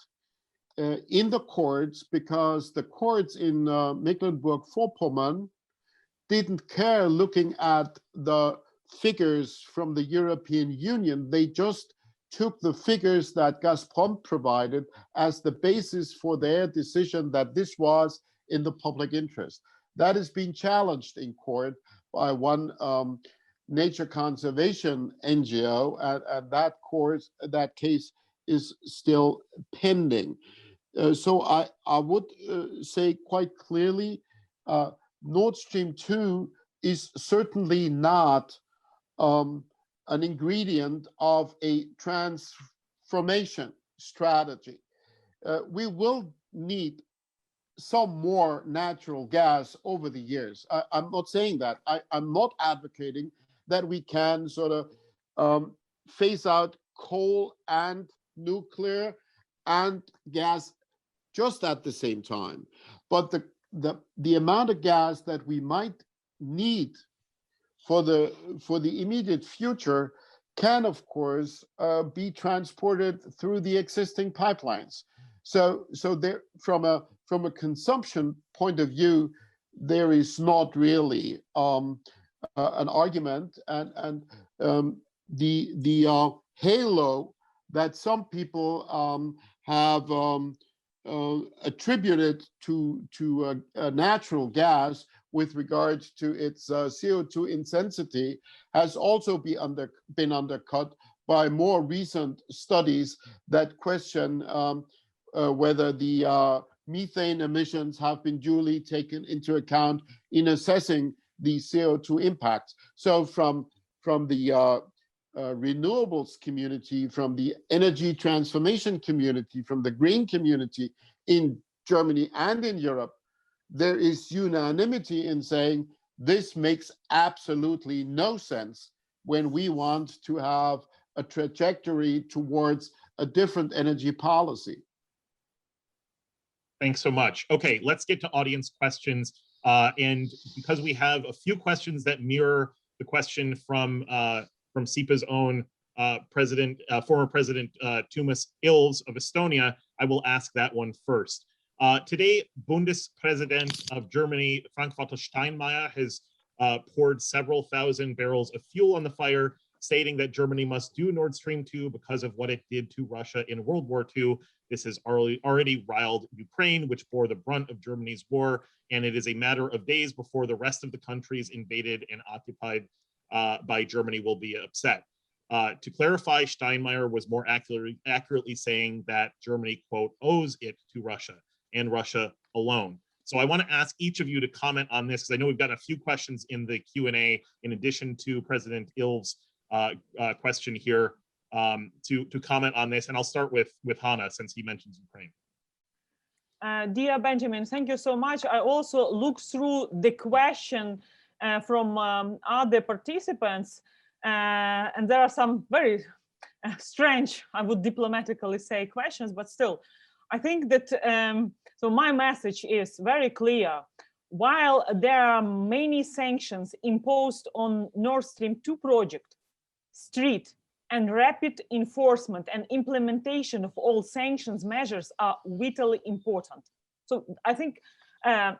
in the courts because the courts in Mecklenburg-Vorpommern didn't care looking at the figures from the European Union. They just took the figures that Gazprom provided as the basis for their decision that this was in the public interest. That is being challenged in court by one nature conservation NGO, and that case is still pending. So I would say quite clearly, Nord Stream 2 is certainly not an ingredient of a transformation strategy. We will need some more natural gas over the years. I'm not saying that. I'm not advocating that we can sort of phase out coal and nuclear and gas just at the same time. But the amount of gas that we might need for the immediate future can, of course, be transported through the existing pipelines. So there, from a consumption point of view, there is not really an argument, and the halo that some people have attributed to natural gas with regards to its CO2 intensity has also been undercut by more recent studies that question whether the methane emissions have been duly taken into account in assessing the CO2 impacts. So from the renewables community, from the energy transformation community, from the green community in Germany and in Europe, there is unanimity in saying this makes absolutely no sense when we want to have a trajectory towards a different energy policy. Thanks so much. Okay, let's get to audience questions. And because we have a few questions that mirror the question from SIPA's own former President 2’s Ilves of Estonia, I will ask that one first. Today, Bundespräsident of Germany, Frank-Walter Steinmeier, has poured several thousand barrels of fuel on the fire, stating that Germany must do Nord Stream 2 because of what it did to Russia in World War II. This has already riled Ukraine, which bore the brunt of Germany's war, and it is a matter of days before the rest of the countries invaded and occupied by Germany will be upset. To clarify, Steinmeier was more accurately saying that Germany, quote, owes it to Russia and Russia alone. So I want to ask each of you to comment on this, because I know we've got a few questions in the Q&A in addition to President Ilves' question here, to comment on this. And I'll start with Hanna, since he mentions Ukraine. Dear Benjamin, thank you so much. I also looked through the question from other participants, and there are some very strange, I would diplomatically say, questions, but still, I think that, so my message is very clear. While there are many sanctions imposed on Nord Stream 2 project, strict and rapid enforcement and implementation of all sanctions measures are vitally important. So I think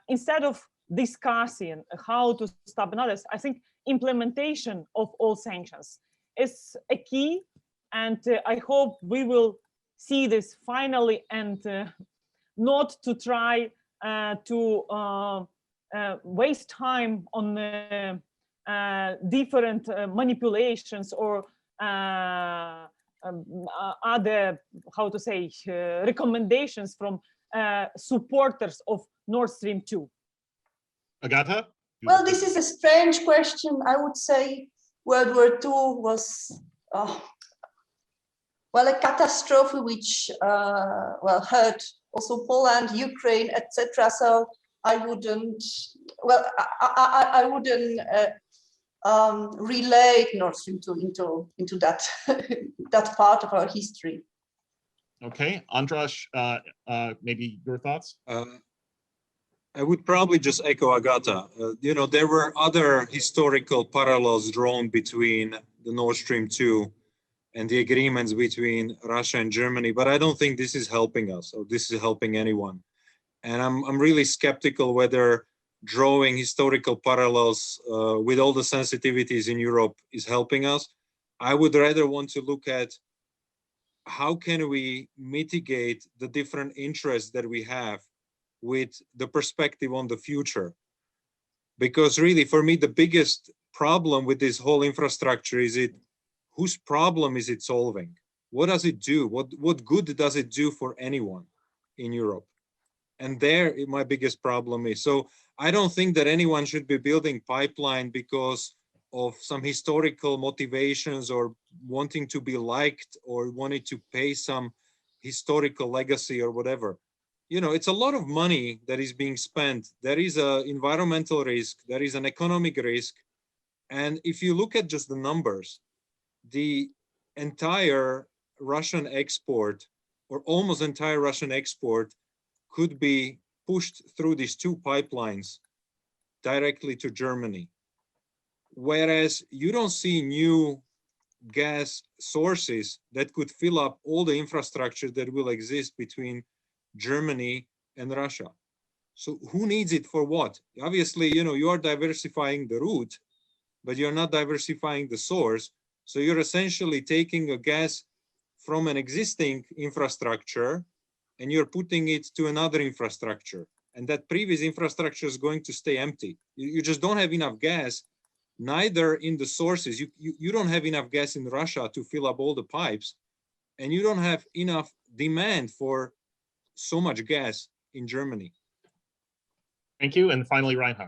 instead of discussing how to stop others, I think implementation of all sanctions is a key, and I hope we will see this finally, and not to try to waste time on different manipulations or other, how to say, recommendations from supporters of Nord Stream 2. Agata? Well, this is a strange question. I would say World War II was, well, a catastrophe which, well, hurt also Poland, Ukraine, etc. So I wouldn't, well, I wouldn't relate Nord Stream 2 into that that part of our history. Okay, Andras, maybe your thoughts? I would probably just echo Agata. You know, there were other historical parallels drawn between the Nord Stream 2 and the agreements between Russia and Germany, but I don't think this is helping us or this is helping anyone. And I'm really skeptical whether drawing historical parallels with all the sensitivities in Europe is helping us. I would rather want to look at how can we mitigate the different interests that we have with the perspective on the future. Because really, for me, the biggest problem with this whole infrastructure is whose problem is it solving? What does it do? What good does it do for anyone in Europe? And there my biggest problem is. So I don't think that anyone should be building pipeline because of some historical motivations or wanting to be liked or wanting to pay some historical legacy or whatever. You know, it's a lot of money that is being spent. There is an environmental risk, there is an economic risk. And if you look at just the numbers, the entire Russian export or almost entire Russian export could be pushed through these two pipelines directly to Germany. Whereas you don't see new gas sources that could fill up all the infrastructure that will exist between Germany and Russia. So who needs it for what? Obviously, you know, you are diversifying the route, but you're not diversifying the source. So you're essentially taking a gas from an existing infrastructure and you're putting it to another infrastructure. And that previous infrastructure is going to stay empty. You just don't have enough gas, neither in the sources. You don't have enough gas in Russia to fill up all the pipes, and you don't have enough demand for so much gas in Germany. Thank you. And finally, Reinhard.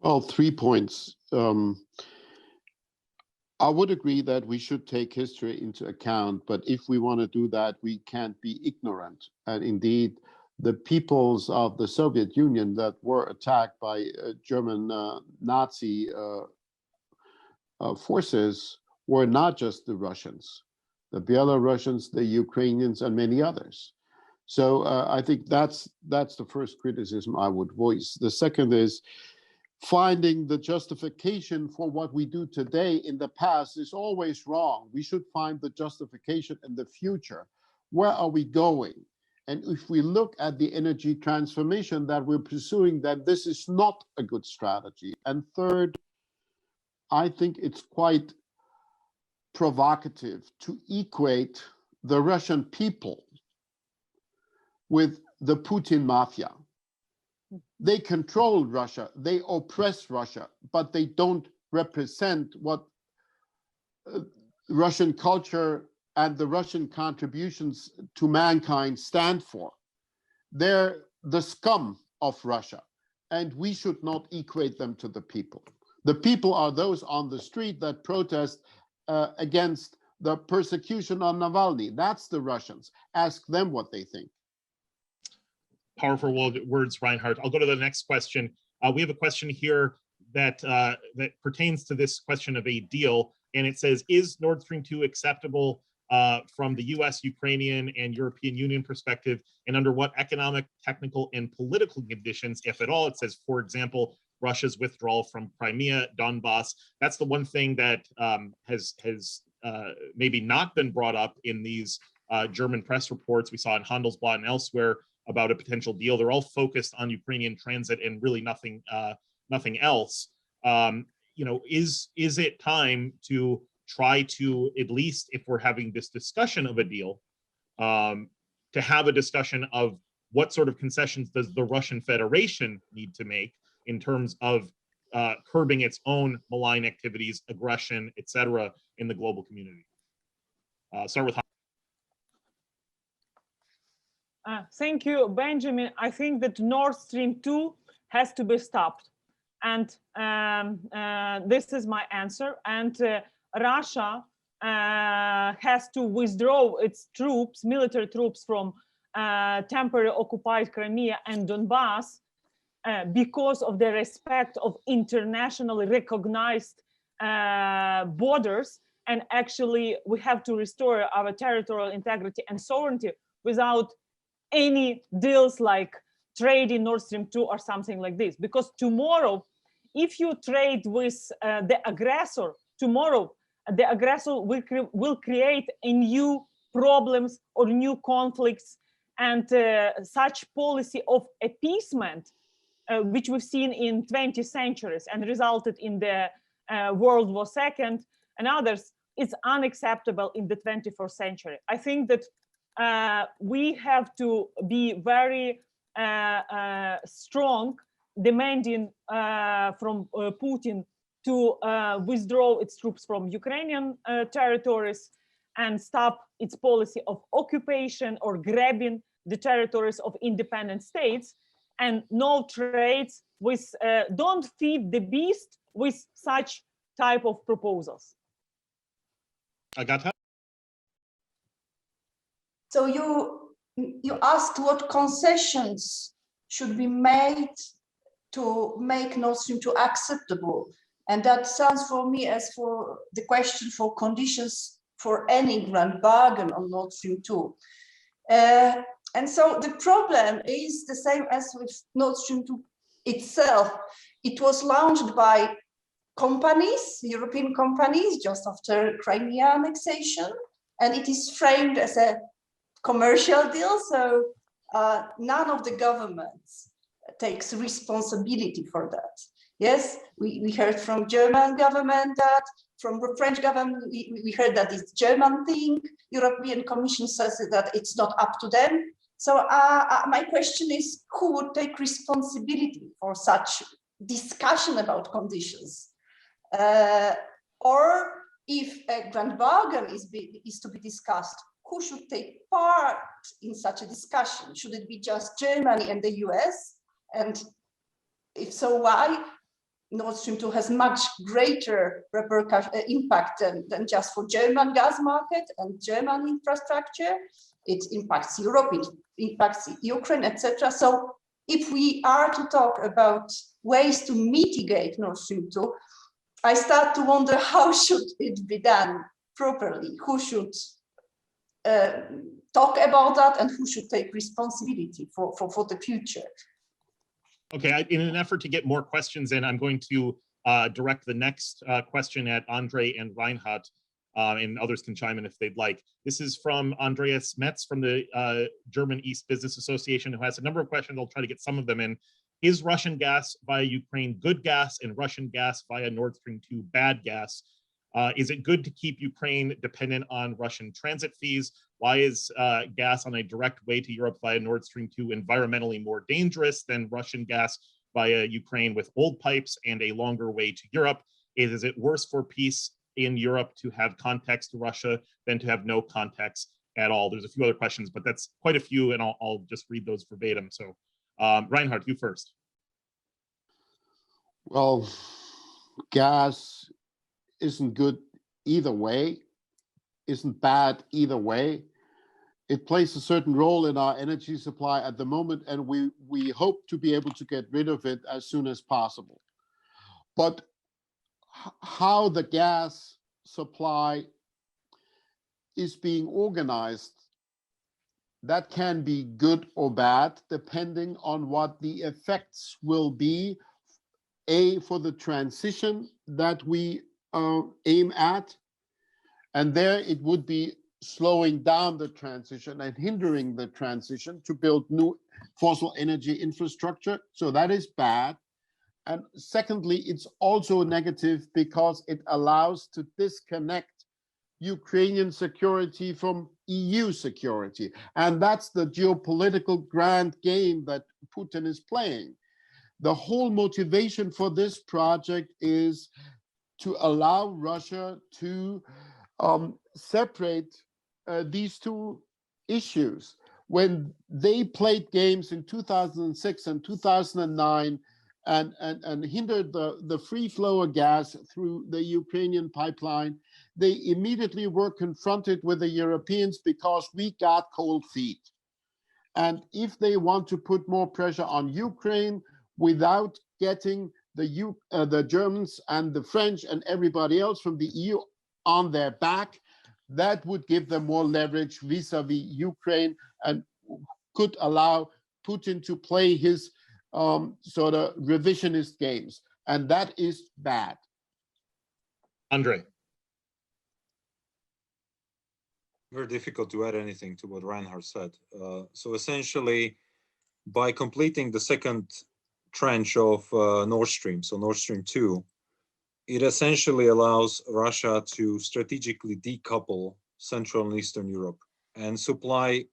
Well, 3 points. I would agree that we should take history into account, but if we want to do that, we can't be ignorant. And indeed, the peoples of the Soviet Union that were attacked by German Nazi forces were not just the Russians, the Belarusians, the Ukrainians, and many others. So I think that's the first criticism I would voice. The second is finding the justification for what we do today in the past is always wrong. We should find the justification in the future. Where are we going? And if we look at the energy transformation that we're pursuing, then this is not a good strategy. And third, I think it's quite provocative to equate the Russian people with the Putin mafia. They control Russia, they oppress Russia, but they don't represent what Russian culture and the Russian contributions to mankind stand for. They're the scum of Russia, and we should not equate them to the people. The people are those on the street that protest against the persecution of Navalny. That's the Russians. Ask them what they think. Powerful words, Reinhard. I'll go to the next question. We have a question here that pertains to this question of a deal, and it says, is Nord Stream 2 acceptable from the US, Ukrainian, and European Union perspective, and under what economic, technical, and political conditions, if at all? It says, for example, Russia's withdrawal from Crimea, Donbass. That's the one thing that has maybe not been brought up in these German press reports we saw in Handelsblatt and elsewhere about a potential deal. They're all focused on Ukrainian transit and really nothing else. You know, is it time to try to, at least if we're having this discussion of a deal, to have a discussion of what sort of concessions does the Russian Federation need to make in terms of curbing its own malign activities, aggression, etc., in the global community? Start with. Thank you, Benjamin. I think that Nord Stream 2 has to be stopped. And this is my answer. And Russia has to withdraw its troops, military troops, from temporarily occupied Crimea and Donbass because of the respect of internationally recognized borders. And actually, we have to restore our territorial integrity and sovereignty without any deals like trading Nord Stream 2 or something like this. Because tomorrow, if you trade with the aggressor, tomorrow the aggressor will create a new problems or new conflicts, and such policy of appeasement, which we've seen in 20th centuries and resulted in the World War II and others, is unacceptable in the 21st century. I think that we have to be very strong, demanding from Putin to withdraw its troops from Ukrainian territories and stop its policy of occupation or grabbing the territories of independent states, and no trades with, don't feed the beast with such type of proposals. Agata? So you asked what concessions should be made to make Nord Stream 2 acceptable. And that sounds for me as for the question for conditions for any grand bargain on Nord Stream 2. And so the problem is the same as with Nord Stream 2 itself. It was launched by companies, European companies, just after Crimea annexation, and it is framed as a commercial deal. So none of the governments takes responsibility for that. Yes, we heard from German government that, from the French government, we heard that it's German thing. European Commission says that it's not up to them. So my question is, who would take responsibility for such discussion about conditions? Or if a grand bargain is to be discussed, who should take part in such a discussion? Should it be just Germany and the US? And if so, why? Nord Stream 2 has much greater impact than just for German gas market and German infrastructure. It impacts Europe, it impacts Ukraine, etc. So if we are to talk about ways to mitigate Nord Stream 2, I start to wonder how should it be done properly? Who should talk about that, and who should take responsibility for the future? Okay, in an effort to get more questions in, I'm going to direct the next question at Andre and Reinhard, and others can chime in if they'd like. This is from Andreas Metz from the German East Business Association, who has a number of questions. I'll try to get some of them in. Is Russian gas via Ukraine good gas and Russian gas via Nord Stream 2 bad gas? Is it good to keep Ukraine dependent on Russian transit fees? Why is gas on a direct way to Europe via Nord Stream 2 environmentally more dangerous than Russian gas via Ukraine with old pipes and a longer way to Europe? Is it worse for peace in Europe to have contacts to Russia than to have no contacts at all? There's a few other questions, but that's quite a few, and I'll just read those verbatim. So Reinhard, you first. Well, gas isn't good either way, isn't bad either way. It plays a certain role in our energy supply at the moment, and we hope to be able to get rid of it as soon as possible. But how the gas supply is being organized, that can be good or bad, depending on what the effects will be, for the transition that we aim at. And there it would be slowing down the transition and hindering the transition to build new fossil energy infrastructure. So that is bad. And secondly, it's also negative because it allows to disconnect Ukrainian security from EU security. And that's the geopolitical grand game that Putin is playing. The whole motivation for this project is to allow Russia to separate these two issues. When they played games in 2006 and 2009 and hindered the free flow of gas through the Ukrainian pipeline, they immediately were confronted with the Europeans because we got cold feet. And if they want to put more pressure on Ukraine without getting the Germans and the French and everybody else from the EU on their back, that would give them more leverage vis-a-vis Ukraine and could allow Putin to play his sort of revisionist games. And that is bad. Andre. very difficult to add anything to what Reinhard said. So essentially, by completing the second tranche of Nord Stream, so Nord Stream 2, it essentially allows Russia to strategically decouple Central and Eastern Europe and supply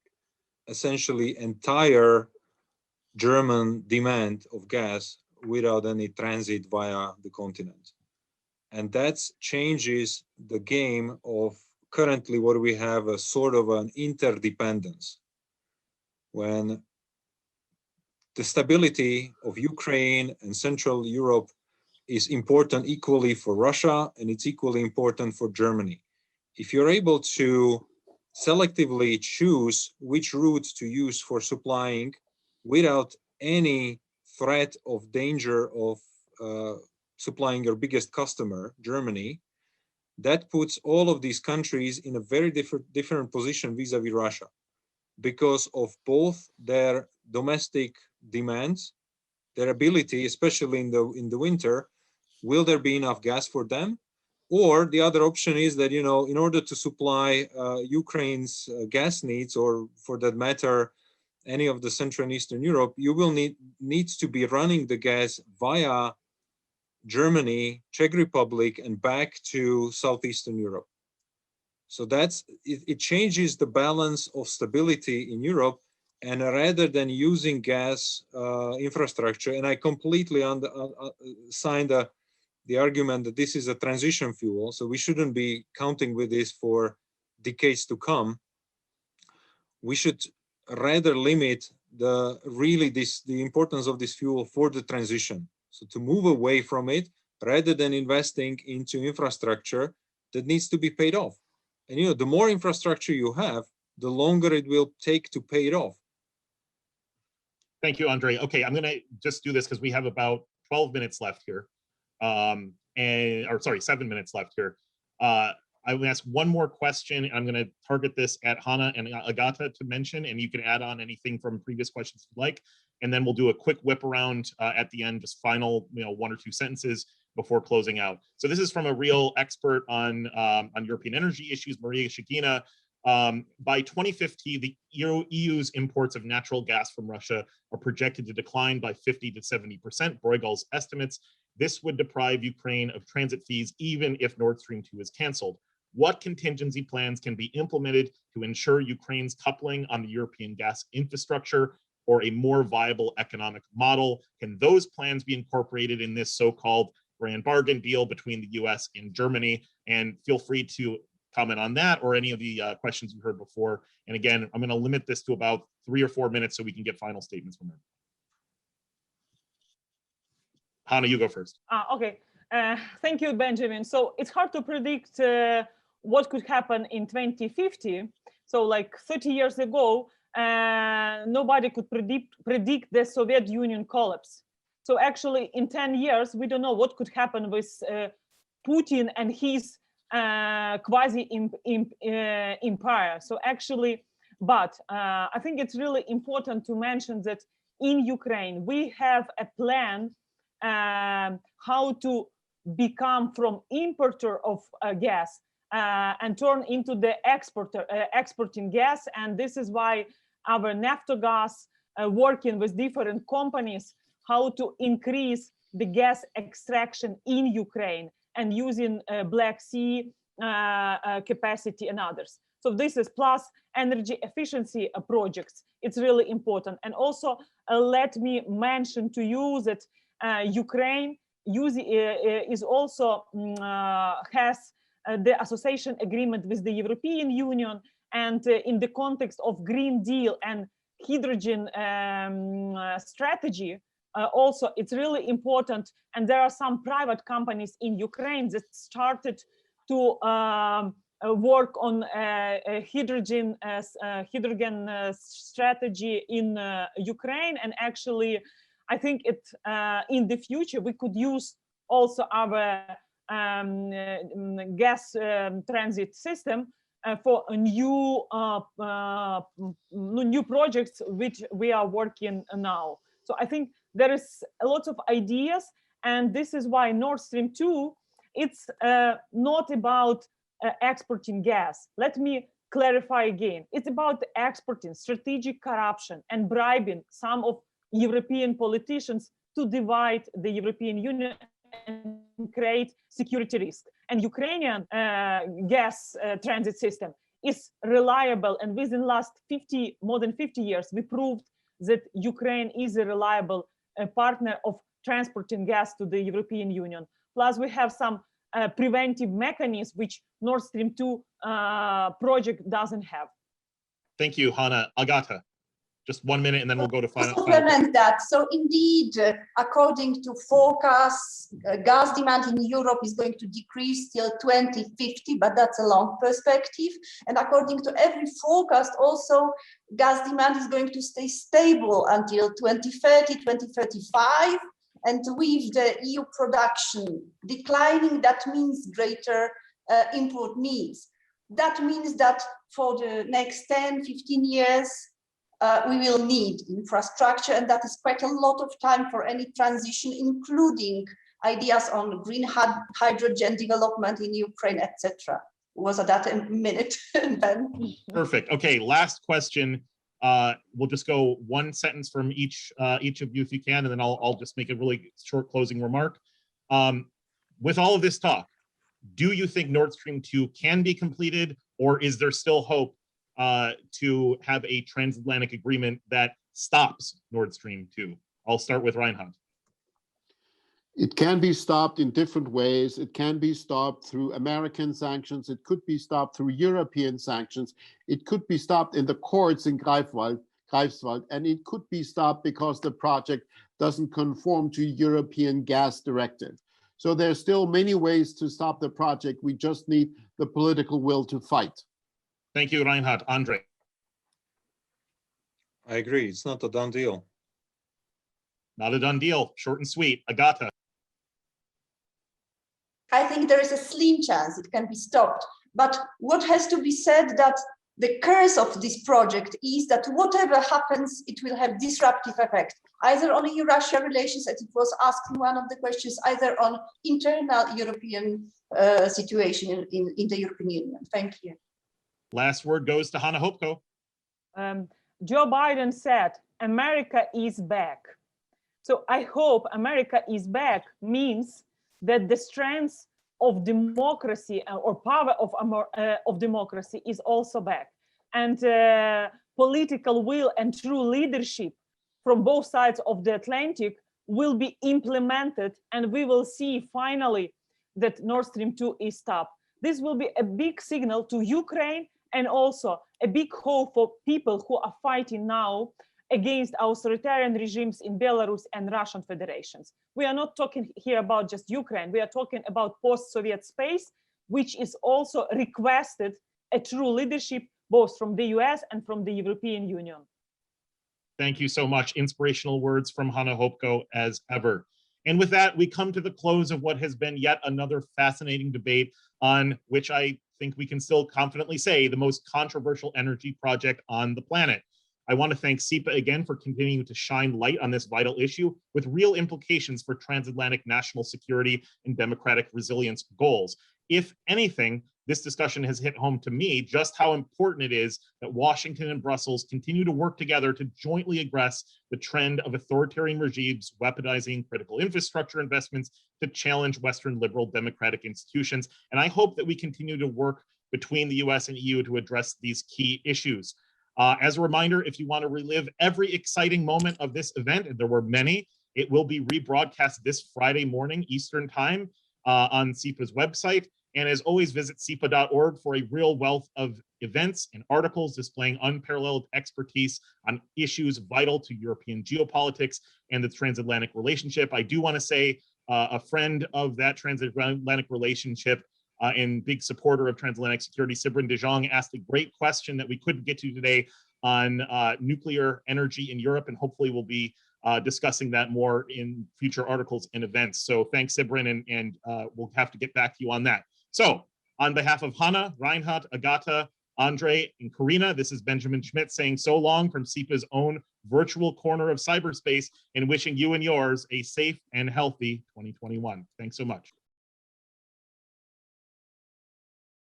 essentially entire German demand of gas without any transit via the continent. And that changes the game of currently what we have a sort of an interdependence. When the stability of Ukraine and Central Europe is important equally for Russia, and it's equally important for Germany. If you're able to selectively choose which route to use for supplying without any threat of danger of supplying your biggest customer, Germany, that puts all of these countries in a very different position vis-a-vis Russia, because of both their domestic demands, their ability, especially in the winter, will there be enough gas for them? Or the other option is that, you know, in order to supply Ukraine's gas needs, or for that matter, any of the Central and Eastern Europe, you will need to be running the gas via Germany, Czech Republic, and back to Southeastern Europe. So it changes the balance of stability in Europe. And rather than using gas infrastructure, and I completely signed the argument that this is a transition fuel, so we shouldn't be counting with this for decades to come. We should rather limit the importance of this fuel for the transition. So to move away from it, rather than investing into infrastructure that needs to be paid off. And you know, the more infrastructure you have, the longer it will take to pay it off. Thank you, Andrei. Okay, I'm going to just do this because we have about 12 minutes left here. 7 minutes left here. I will ask one more question. I'm going to target this at Hanna and Agata to mention, and you can add on anything from previous questions if you like. And then we'll do a quick whip around at the end, just final, 1 or 2 sentences before closing out. So this is from a real expert on European energy issues, Maria Shigina. By 2050, the EU's imports of natural gas from Russia are projected to decline by 50 to 70%, Bruegel's estimates. This would deprive Ukraine of transit fees even if Nord Stream 2 is canceled. What contingency plans can be implemented to ensure Ukraine's coupling on the European gas infrastructure or a more viable economic model? Can those plans be incorporated in this so-called grand bargain deal between the US and Germany? And feel free to comment on that or any of the questions you heard before. And again, I'm going to limit this to about 3 or 4 minutes so we can get final statements from her. Hanna, you go first. Okay. Thank you, Benjamin. So it's hard to predict what could happen in 2050. So like 30 years ago, nobody could predict the Soviet Union collapse. So actually in 10 years, we don't know what could happen with Putin and his quasi-empire. So actually, but I think it's really important to mention that in Ukraine, we have a plan how to become from importer of gas and turn into the exporting gas. And this is why our Naftogaz working with different companies how to increase the gas extraction in Ukraine and using Black Sea capacity and others. So this is plus energy efficiency projects. It's really important. And also let me mention to you that Ukraine is also has the association agreement with the European Union, and in the context of Green Deal and hydrogen strategy, also it's really important. And there are some private companies in Ukraine that started to work on a hydrogen strategy in Ukraine, and actually I think in the future we could use also our gas transit system for a new projects which we are working now. So I think there is a lot of ideas, and this is why Nord Stream 2, it's not about exporting gas. Let me clarify again. It's about exporting strategic corruption and bribing some of European politicians to divide the European Union and create security risk. And Ukrainian gas transit system is reliable. And within last more than 50 years, we proved that Ukraine is a reliable partner of transporting gas to the European Union. Plus, we have some preventive mechanisms which Nord Stream 2 project doesn't have. Thank you, Hanna. Agata, just 1 minute and then we'll go to final. Supplement that. So indeed, according to forecasts, gas demand in Europe is going to decrease till 2050, but that's a long perspective. And according to every forecast, also gas demand is going to stay stable until 2030, 2035. And with the EU production declining, that means greater import needs. That means that for the next 10, 15 years, we will need infrastructure, and that is quite a lot of time for any transition, including ideas on green hydrogen development in Ukraine, etc. Was that a minute, Ben? Perfect. Okay, last question. We'll just go one sentence from each of you if you can, and then I'll just make a really short closing remark. With all of this talk, do you think Nord Stream 2 can be completed, or is there still hope to have a transatlantic agreement that stops Nord Stream 2? I'll start with Reinhard. It can be stopped in different ways. It can be stopped through American sanctions. It could be stopped through European sanctions. It could be stopped in the courts in Greifswald, and it could be stopped because the project doesn't conform to European gas directive. So there's still many ways to stop the project. We just need the political will to fight. Thank you, Reinhard. Andre. I agree. It's not a done deal. Not a done deal. Short and sweet. Agata. I think there is a slim chance it can be stopped. But what has to be said that the curse of this project is that whatever happens, it will have disruptive effect, either on EU-Russia relations, as it was asked in one of the questions, either on internal European situation in the European Union. Thank you. Last word goes to Hanna Hopko. Joe Biden said, America is back. So I hope America is back means that the strength of democracy or power of democracy is also back. And political will and true leadership from both sides of the Atlantic will be implemented, and we will see finally that Nord Stream 2 is stopped. This will be a big signal to Ukraine and also a big hope for people who are fighting now against authoritarian regimes in Belarus and Russian federations. We are not talking here about just Ukraine. We are talking about post-Soviet space, which is also requested a true leadership both from the US and from the European Union. Thank you so much. Inspirational words from Hanna Hopko as ever. And with that, we come to the close of what has been yet another fascinating debate on which I think we can still confidently say the most controversial energy project on the planet. I want to thank SIPA again for continuing to shine light on this vital issue with real implications for transatlantic national security and democratic resilience goals. If anything, this discussion has hit home to me just how important it is that Washington and Brussels continue to work together to jointly address the trend of authoritarian regimes weaponizing critical infrastructure investments to challenge Western liberal democratic institutions. And I hope that we continue to work between the US and EU to address these key issues. As a reminder, if you want to relive every exciting moment of this event, and there were many, it will be rebroadcast this Friday morning Eastern Time on SIPA's website. And as always, visit SIPA.org for a real wealth of events and articles displaying unparalleled expertise on issues vital to European geopolitics and the transatlantic relationship. I do want to say a friend of that transatlantic relationship and big supporter of transatlantic security, Sibrin de Jong, asked a great question that we couldn't get to today on nuclear energy in Europe, and hopefully we'll be discussing that more in future articles and events. So thanks, Sibrin, and we'll have to get back to you on that. So on behalf of Hanna, Reinhard, Agata, Andre, and Karina, this is Benjamin Schmidt saying so long from SIPA's own virtual corner of cyberspace and wishing you and yours a safe and healthy 2021. Thanks so much.